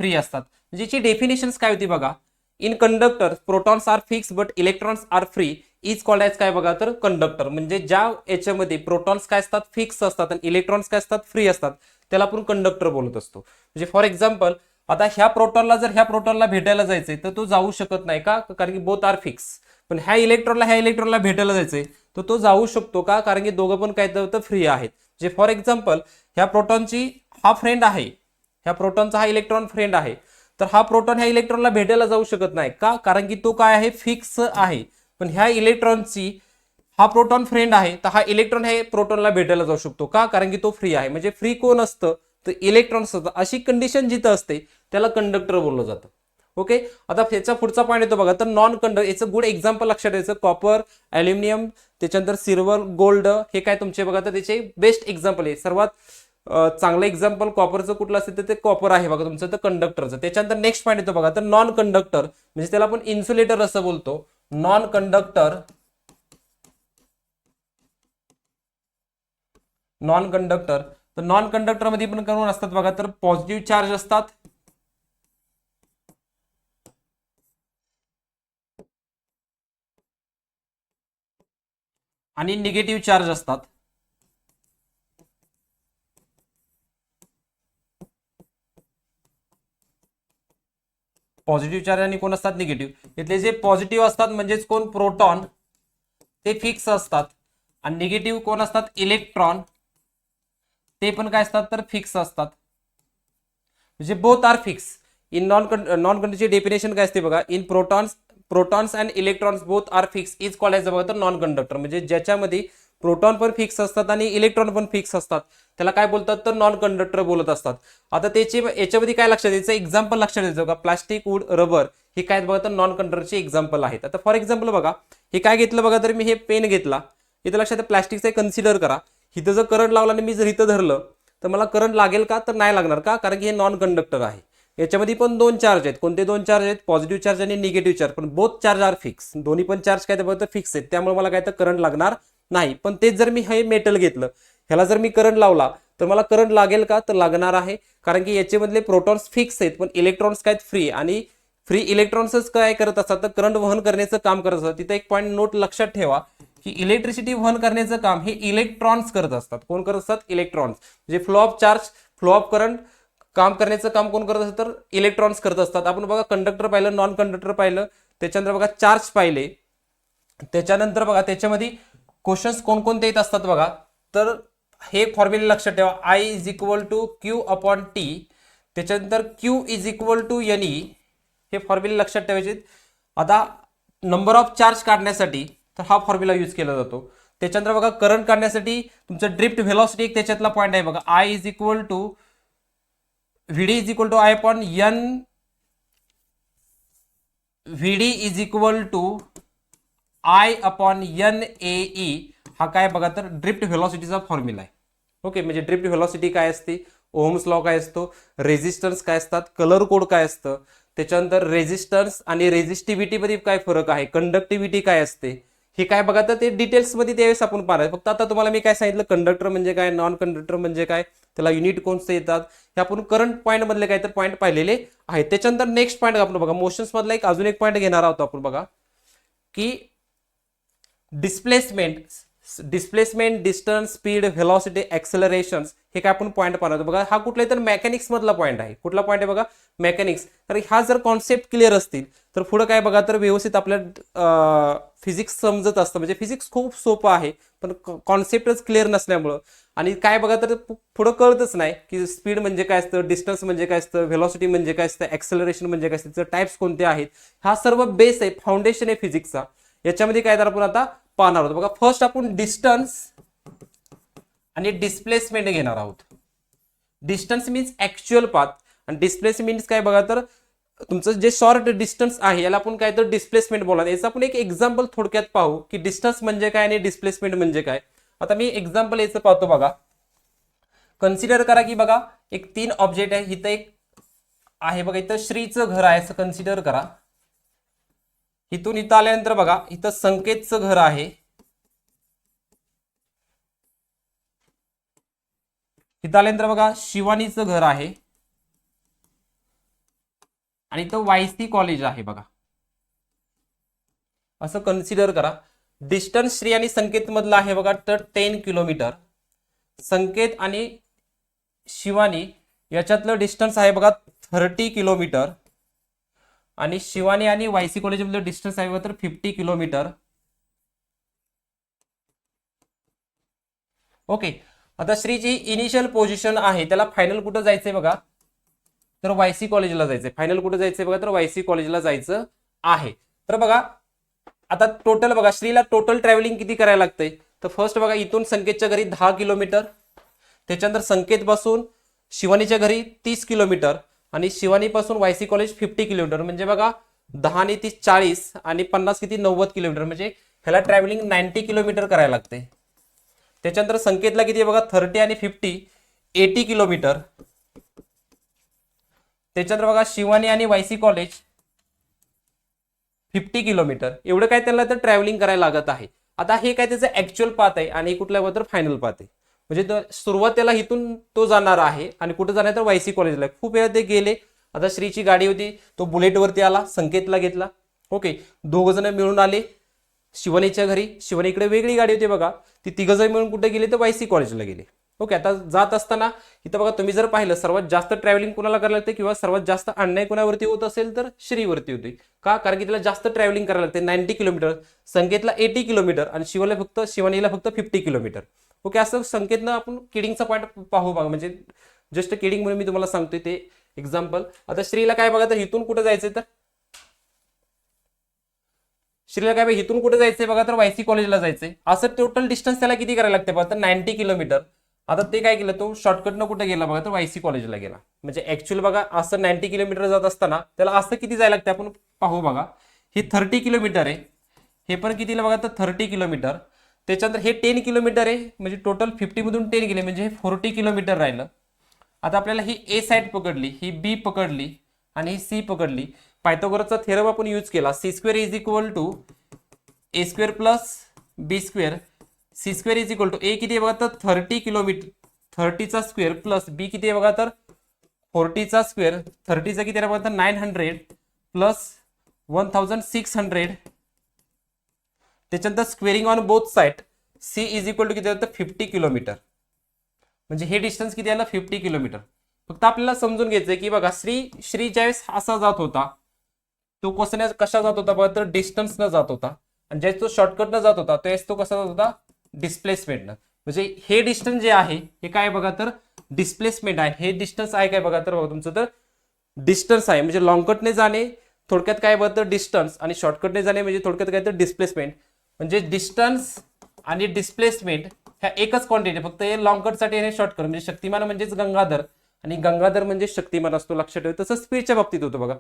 फ्री असतात. म्हणजे याची डेफिनेशन्स काय होती बघा, in conductor protons are fix but electrons are free is called as काय बघा तर कंडक्टर. म्हणजे ज्या याच्यामध्ये प्रोटॉन्स काय असतात, फिक्स असतात, आणि इलेक्ट्रॉन्स काय असतात, फ्री असतात, त्याला आपण कंडक्टर बोलत असतो. म्हणजे फॉर एक्झाम्पल, आता ह्या प्रोटॉनला जर ह्या प्रोटॉनला भेटायला जायचंय तर तो जाऊ शकत नाही का, कारण की बोथ आर फिक्स. पण ह्या इलेक्ट्रॉनला भेटायला जायचंय तर तो जाऊ शकतो का, कारण की दोघं पण काय तर फ्री आहेत. जे फॉर एक्झाम्पल ह्या प्रोटॉनची हा फ्रेंड आहे, ह्या प्रोटॉनचा हा इलेक्ट्रॉन फ्रेंड आहे, तर हा प्रोटॉन ह्या इलेक्ट्रॉनला भेटायला जाऊ शकत नाही का, कारण की तो काय आहे, फिक्स आहे. पण ह्या इलेक्ट्रॉनची हा प्रोटॉन फ्रेंड आहे, तर हा इलेक्ट्रॉन हे प्रोटॉनला भेटायला जाऊ शकतो का, कारण की तो फ्री आहे. म्हणजे फ्री कोण असतं तर इलेक्ट्रॉन असतं. अशी कंडिशन जिथं असते त्याला कंडक्टर बोललं जातं. ओके, आता याचा पुढचा पॉईंट येतो बघा तर नॉन कंडक्टर. याचं गुड एक्झाम्पल लक्षात द्यायचं, कॉपर, ॲल्युमिनियम, त्याच्यानंतर सिल्वर, गोल्ड, हे काय तुमचे बघा तर त्याचे बेस्ट एक्झाम्पल आहे. सर्वात चांगलं एक्झाम्पल कॉपरचं कुठलं असेल तर ते कॉपर आहे बघा तुमचं, तर कंडक्टरचं. त्याच्यानंतर नेक्स्ट पॉईंट येतो बघा तर नॉन कंडक्टर, म्हणजे त्याला आपण इन्सुलेटर असं बोलतो. Non conductor, non conductor. तर नॉन कंडक्टर मध्ये पण कोण असतात बघा तर पॉझिटिव्ह चार्ज असतात, आणि निगेटिव्ह चार्ज असतात. पॉझिटिव्ह चार्ज आणि कोण असतात, निगेटिव्ह. इथले जे पॉझिटिव्ह असतात म्हणजेच कोण, प्रोटॉन, ते फिक्स असतात. आणि निगेटिव्ह कोण असतात, इलेक्ट्रॉन, ते पण काय असतात तर फिक्स असतात. म्हणजे both are fix. In non कंडक्टरची डेफिनेशन काय असते बघा, in protons and electrons both are fix is called as बघा तर नॉन कंडक्टर. म्हणजे ज्याच्यामध्ये प्रोटॉन पण फिक्स असतात आणि इलेक्ट्रॉन पण फिक्स असतात त्याला काय बोलतात तर नॉन कंडक्टर बोलत असतात. आता त्याची याच्यामध्ये काय लक्षात द्यायचं, एक्झाम्पल लक्षात द्यायचं बघा, प्लास्टिक, वूड, रबर हे काय बघा तर नॉन कंडक्टरचे एक्झाम्पल आहेत. आता फॉर एक्झाम्पल बघा, हे काय घेतलं बघा, तर मी हे पेन घेतला, इथं लक्षात प्लास्टिकचं कन्सिडर करा, इथं जर करंट लावला आणि मी जर इथं धरलं तर मला करंट लागेल का, तर नाही लागणार. का, कारण की हे नॉन कंडक्टर आहे. याच्यामध्ये पण दोन चार्ज आहेत. कोणते दोन चार्ज आहेत, पॉझिटिव्ह चार्ज आणि निगेटिव्ह चार्ज, पण बोथ चार्ज आर फिक्स. दोन्ही पण चार्ज काय तर फिक्स आहेत, त्यामुळे मला काय तर करंट लागणार नाही. पण तेच जर मी हे मेटल घेतलं, ह्याला जर मी करंट लावला तर मला करंट लागेल का, तर लागणार आहे. कारण की याच्यामधले प्रोटॉन्स फिक्स आहेत पण इलेक्ट्रॉन्स काय फ्री, आणि फ्री इलेक्ट्रॉन्सच काय करत असतात तर करंट वहन करण्याचं काम करत असतात. तिथे एक पॉईंट नोट लक्षात ठेवा की इलेक्ट्रिसिटी वहन करण्याचं काम हे इलेक्ट्रॉन्स करत असतात. कोण करत असतात, इलेक्ट्रॉन्स. म्हणजे flow of charge, flow of current काम करण्याचं काम कोण करत असतं तर इलेक्ट्रॉन्स करत असतात. आपण बघा कंडक्टर पाहिलं, नॉन कंडक्टर पाहिलं, त्याच्यानंतर बघा चार्ज पाहिले, त्याच्यानंतर बघा त्याच्यामध्ये क्वेश्चन्स कोणकोणते येत असतात बघा, तर हे फॉर्म्युला लक्षात ठेवा, I is equal to Q upon T, त्याच्यानंतर Q is equal to N E, हे फॉर्म्युला लक्षात ठेवायचे. आता नंबर ऑफ चार्ज काढण्यासाठी तर हा फॉर्म्युला यूज केला जातो. त्याच्यानंतर बघा करंट काढण्यासाठी तुमचं ड्रिफ्ट व्हेलॉसिटी एक त्याच्यातला पॉईंट आहे बघा, I is equal to VD is equal to I upon N, VD is equal to I upon N A E, हा काय बघा तर ड्रिफ्ट व्हेलॉसिटीचा फॉर्म्युला आहे. ओके, म्हणजे ड्रिफ्ट व्हेलॉसिटी काय असते, ओहम्स लॉ काय असतो, रेझिस्टन्स काय असतात, कलर कोड काय असतं, त्याच्यानंतर रेझिस्टन्स आणि रेझिस्टिव्हिटी मध्ये काय फरक आहे, कंडक्टिव्हिटी काय असते, हे काय बघा तर ते डिटेल्समध्ये त्यावेळेस आपण पाहणार. फक्त आता तुम्हाला मी काय सांगितलं, कंडक्टर म्हणजे काय, नॉन कंडक्टर म्हणजे काय, त्याला युनिट कोणते येतात, हे आपण करंट पॉईंट मधले काय तर पॉईंट पाहिलेले आहेत. त्याच्यानंतर नेक्स्ट पॉईंट आपण बघा, मोशन्स मधला एक अजून एक पॉईंट घेणार आहोत आपण बघा, की डिस्प्लेसमेंट, डिस्टन्स, स्पीड, व्हेलॉसिटी, एक्सेलरेशन्स, हे काय आपण पॉईंट पाहतो बघा. हा कुठलाही तर मेकॅनिक्स मधला पॉईंट आहे. कुठला पॉईंट आहे बघा, मेकॅनिक्स. तर हा जर कॉन्सेप्ट क्लिअर असतील तर पुढे काय बघा तर व्यवस्थित आपल्या फिजिक्स समजत असतं. म्हणजे फिजिक्स खूप सोपं आहे पण कॉन्सेप्टच क्लिअर नसल्यामुळं, आणि काय बघा तर पुढं कळतच नाही की स्पीड म्हणजे काय असतं, डिस्टन्स म्हणजे काय असतं, व्हेलॉसिटी म्हणजे काय असतं, एक्सेलरेशन म्हणजे काय असतं, त्याचे टाइप्स कोणते आहेत, हा सर्व बेस आहे, फाउंडेशन आहे फिजिक्सचा. याच्यामध्ये काय तर आपण आता पाहणार आहोत बघा. फर्स्ट आपण डिस्टन्स आणि डिस्प्लेसमेंट घेणार आहोत. डिस्टन्स मीन्स ऍक्च्युअल पाथ आणि डिस्प्लेसमेंट मीन्स काय बघा तर तुमचं जे शॉर्ट डिस्टन्स आहे याला आपण काय तर डिस्प्लेसमेंट बोलणार. याचं आपण एक एक्झाम्पल थोडक्यात पाहू की डिस्टन्स म्हणजे काय आणि डिस्प्लेसमेंट म्हणजे काय. आता मी एक्झाम्पल याचं पाहतो बघा. कन्सिडर करा की बघा एक 3 ऑब्जेक्ट आहे. इथं एक आहे बघा, इथं श्रीचं घर आहे असं कन्सिडर करा. इथून इथं आल्यानंतर बघा इथं संकेतचं घर आहे, इथं आल्यानंतर बघा शिवानीचं घर आहे, आणि इथं वायसी कॉलेज आहे बघा. असं कन्सिडर करा. डिस्टन्स श्री आणि संकेत मधला आहे बघा तर 10 किलोमीटर. संकेत आणि शिवानी याच्यातलं डिस्टन्स आहे बघा 30 किलोमीटर, आणि शिवानी आणि वायसी कॉलेज मधलं डिस्टन्स आहे बघा तर 50 किलोमीटर. ओके, आता श्रीची इनिशियल पोझिशन आहे, त्याला फायनल कुठं जायचंय बघा तर वायसी कॉलेजला जायचंय. फायनल कुठं जायचंय बघा तर वायसी कॉलेजला जायचं आहे. तर बघा आता टोटल बघा श्रीला टोटल ट्रॅव्हलिंग किती करायला लागतंय, तर फर्स्ट बघा इथून संकेतच्या घरी 10 किलोमीटर, त्याच्यानंतर संकेत पासून शिवानीच्या घरी 30 किलोमीटर, आणि शिवानी पासून वायसी कॉलेज 50 किलोमीटर. म्हणजे बघा 10 आणि 30 40 आणि 50 किती 90 किलोमीटर. म्हणजे ह्याला ट्रॅव्हलिंग 90 किलोमीटर करायला लागते. त्याच्यानंतर संकेतला किती आहे बघा 30 आणि 50 80 किलोमीटर. त्याच्यानंतर बघा शिवानी आणि वायसी कॉलेज 50 किलोमीटर. एवढं काय त्यांना तर ट्रॅव्हलिंग करायला लागत आहे. आता हे काय त्याचं ऍक्च्युअल पाथ आहे आणि कुठल्या तर फायनल पाथ आहे. म्हणजे सुरुवातीला इथून तो जाणार आहे आणि कुठे जाणार तर वायसी कॉलेजला. खूप वेळा ते गेले. आता श्रीची गाडी होती, तो बुलेटवरती आला, संकेतला घेतला. ओके, दोघ जण मिळून आले शिवानीच्या घरी. शिवानीकडे वेगळी गाडी होती बघा, ती तिघ जण मिळून कुठे गेले तर वायसी कॉलेजला गेले. ओके, आता जात असताना इथं बघा तुम्ही जर पाहिलं सर्वात जास्त ट्रॅव्हलिंग कुणाला करायला लागते किंवा सर्वात जास्त अन्याय कुणावरती होत असेल तर श्रीवरती होती. का, कारण की तिला जास्त ट्रॅव्हलिंग करायला लागते 90 किलोमीटर, संकेतला 80 किलोमीटर आणि शिवानीला फक्त 50 किलोमीटर. ओके, असं संकेतनं आपण किडिंगचा पॉईंट पाहू बघा. म्हणजे जस्ट किडिंग म्हणून मी तुम्हाला सांगतोय ते एक्झाम्पल. आता श्रीला काय बघा तर इथून कुठे जायचंय, तर श्रीला काय बघा इथून कुठे जायचंय बघा तर वायसी कॉलेजला जायचंय. असं टोटल डिस्टन्स त्याला किती करायला लागते बघा तर 90 किलोमीटर. आता ते काय केलं, तो शॉर्टकटनं कुठे गेला बघा तर वायसी कॉलेजला गेला. म्हणजे ऍक्च्युअली बघा असं 90 किलोमीटर जात असताना त्याला असं किती जायला लागते आपण पाहू बघा. हे 30 किलोमीटर आहे, हे पण कितीला बघा तर 30 किलोमीटर. त्याच्यानंतर हे 10 किलोमीटर आहे, म्हणजे टोटल 50 मधून 10 गेले म्हणजे हे 40 किलोमीटर राहिलं. आता आपल्याला ही ए साईड पकडली, ही बी पकडली आणि ही सी पकडली. पायथागोरसचा थेरम आपण यूज केला, C square is equal to A square plus B square. C square is equal to A किती आहे बघा तर 30 किलोमीटर, 30चा स्क्वेअर प्लस बी किती आहे बघा तर 40चा स्क्वेअर. 30चा किती आहे बघा तर 900 प्लस 1600. त्याच्यानंतर squaring on both side, C is equal to किती आहे तर 50 किलोमीटर. म्हणजे हे डिस्टन्स किती आलं 50 किलोमीटर. फक्त आपल्याला समजून घ्यायचंय की बघा श्री ज्यावेळेस असा जात होता, तो कशा जात होता बघा तर डिस्टन्स न जात होता. आणि ज्यावेळेस तो शॉर्टकट न जात होता त्यावेळेस तो कसा जात होता डिस्प्लेसमेंटनं. म्हणजे हे डिस्टन्स जे आहे हे काय बघा तर डिस्प्लेसमेंट आहे. हे डिस्टन्स आहे काय बघा तर बघा तुमचं तर डिस्टन्स आहे. म्हणजे लॉंगकटने जाणे थोडक्यात काय बघा तर डिस्टन्स, आणि शॉर्टकटने जाणे म्हणजे थोडक्यात काय तर डिस्प्लेसमेंट. म्हणजे डिस्टन्स आणि डिस्प्लेसमेंट ह्या एकच क्वांटिटी, फक्त हे लॉंगकटसाठी आणि शॉर्टकट. म्हणजे शक्तिमान म्हणजेच गंगाधर आणि गंगाधर म्हणजे शक्तिमान असतो, लक्षात ठेवा. तसं स्पीडच्या बाबतीत होतं बघा.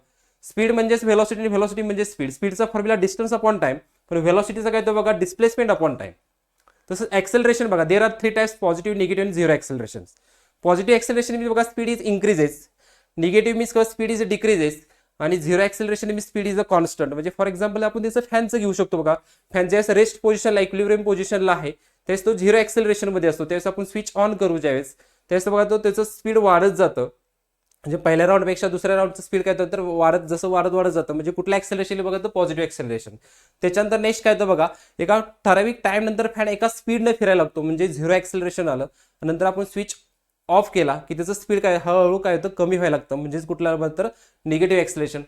स्पीड म्हणजेच व्हेलॉसिटी आणि व्हेलॉसिटी म्हणजे स्पीड. स्पीडचा फॉर्म्युला डिस्टन्स अपॉन टाइम, पण व्हेलॉसिटीचा काय तो बघा डिस्प्लेसमेंट अपॉन टाइम. तसंच ऍक्सेलरेशन बघा, there are 3 types, positive, negative आणि zero acceleration. Positive acceleration means बघा speed is increases, negative means speed is decreases, आणि zero acceleration means speed is a constant. म्हणजे फॉर एक्झाम्पल आपण त्याचं फॅनचं घेऊ शकतो बघा. फॅन ज्यावेळेस रेस्ट पोझिशनला इक्विलिब्रियम पोझिशनला आहे त्यावेळेस तो झिरो ऍक्सेलरेशन मध्ये असतो. त्यावेळेस आपण स्विच ऑन करू ज्यावेळेस त्यावेळेस बघा तो त्याचं स्पीड वाढत जातं. म्हणजे पहिल्या राऊंडपेक्षा दुसऱ्या राऊंडचं स्पीड काय होतं तर वाढत जातं. म्हणजे कुठलं ऍक्सेलरेशन बघा तर पॉझिटिव्ह ऍक्सेलरेशन. त्याच्यानंतर नेक्स्ट काय होतं बघा, एका ठराविक टाइम नंतर फॅन एका स्पीडने फिरायला लागतो, म्हणजे झिरो ऍक्सेलरेशन आलं. नंतर आपण स्विच ऑफ केला की त्याचं स्पीड काय हळूहळू काय होतं कमी व्हायला लागतं, म्हणजेच कुठलं तर निगेटिव्ह ऍक्सेलरेशन.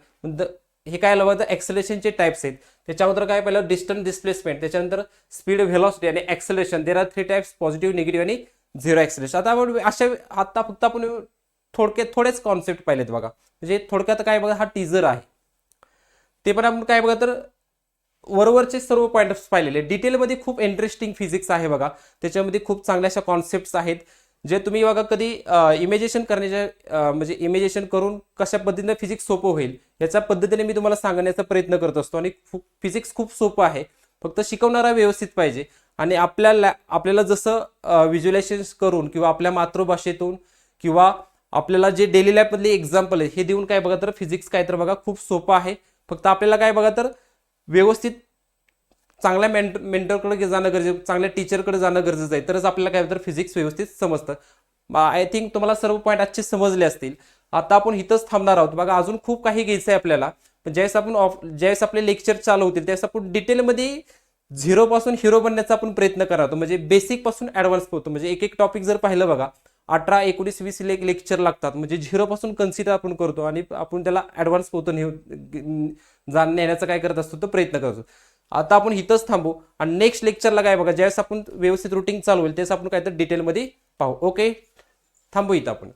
हे काय आलं तर ऍक्सेलरेशनचे टाइप्स आहेत. त्याच्यानंतर काय पहिलं डिस्टन्स डिस्प्लेसमेंट, त्याच्यानंतर स्पीड, व्हेलॉसिटी आणि acceleration. There are 3 types, positive, negative आणि झिरो ऍक्सेलरेशन. आता फक्त आपण थोडेच कॉन्सेप्ट पाहिलेत बघा. म्हणजे थोडक्यात काय बघा हा टीजर आहे, ते पण आपण काय बघा तर वरवरचे सर्व पॉईंट्स पाहिलेले. डिटेलमध्ये खूप इंटरेस्टिंग फिजिक्स आहे बघा. त्याच्यामध्ये खूप चांगल्या अशा कॉन्सेप्ट्स आहेत जे तुम्ही बघा कधी इमेजिनेशन करण्याच्या म्हणजे इमेजिनेशन करून कशा पद्धतीने फिजिक्स सोपं होईल याच्या पद्धतीने मी तुम्हाला सांगण्याचा प्रयत्न करत असतो. आणि फिजिक्स खूप सोपं आहे, फक्त शिकवणारा व्यवस्थित पाहिजे. आणि आपल्याला जसं व्हिज्युअलायझेशन करून किंवा आपल्या मातृभाषेतून किंवा आपल्याला जे डेली लाईफ मधले एक्झाम्पल आहे हे देऊन काय बघा तर फिजिक्स काय तर बघा खूप सोपं आहे. फक्त आपल्याला काय बघा तर व्यवस्थित चांगल्या मेंटरकडे जाणं गरजेचं, चांगल्या टीचरकडे जाणं गरजेचं आहे, तरच आपल्याला काय तर फिजिक्स व्यवस्थित समजतं. आय थिंक तुम्हाला सर्व पॉईंट आजचे समजले असतील. आता आपण इथंच थांबणार आहोत बघा. अजून खूप काही घ्यायचं आहे आपल्याला. पण ज्यावेळेस आपले लेक्चर चालू होतील त्यावेळेस आपण डिटेलमध्ये झिरो पासून हिरो बनण्याचा आपण प्रयत्न करतो. म्हणजे बेसिक पासून ऍडव्हान्स पोहोचतो. म्हणजे एक टॉपिक जर पाहिलं बघा 18, 19, 20 लेक्चर लागतात. म्हणजे झिरो पासून कन्सिडर आपण करतो आणि आपण त्याला ऍडव्हान्स पोहोचतो नेण्याचा काय करत असतो तो प्रयत्न करतो. आता आपण इथंच थांबू आणि नेक्स्ट लेक्चरला काय बघा ज्यावेळेस आपण व्यवस्थित रुटीन चालू होईल त्यावेळेस आपण काय तर डिटेलमध्ये पाहू. ओके, थांबू इथं आपण.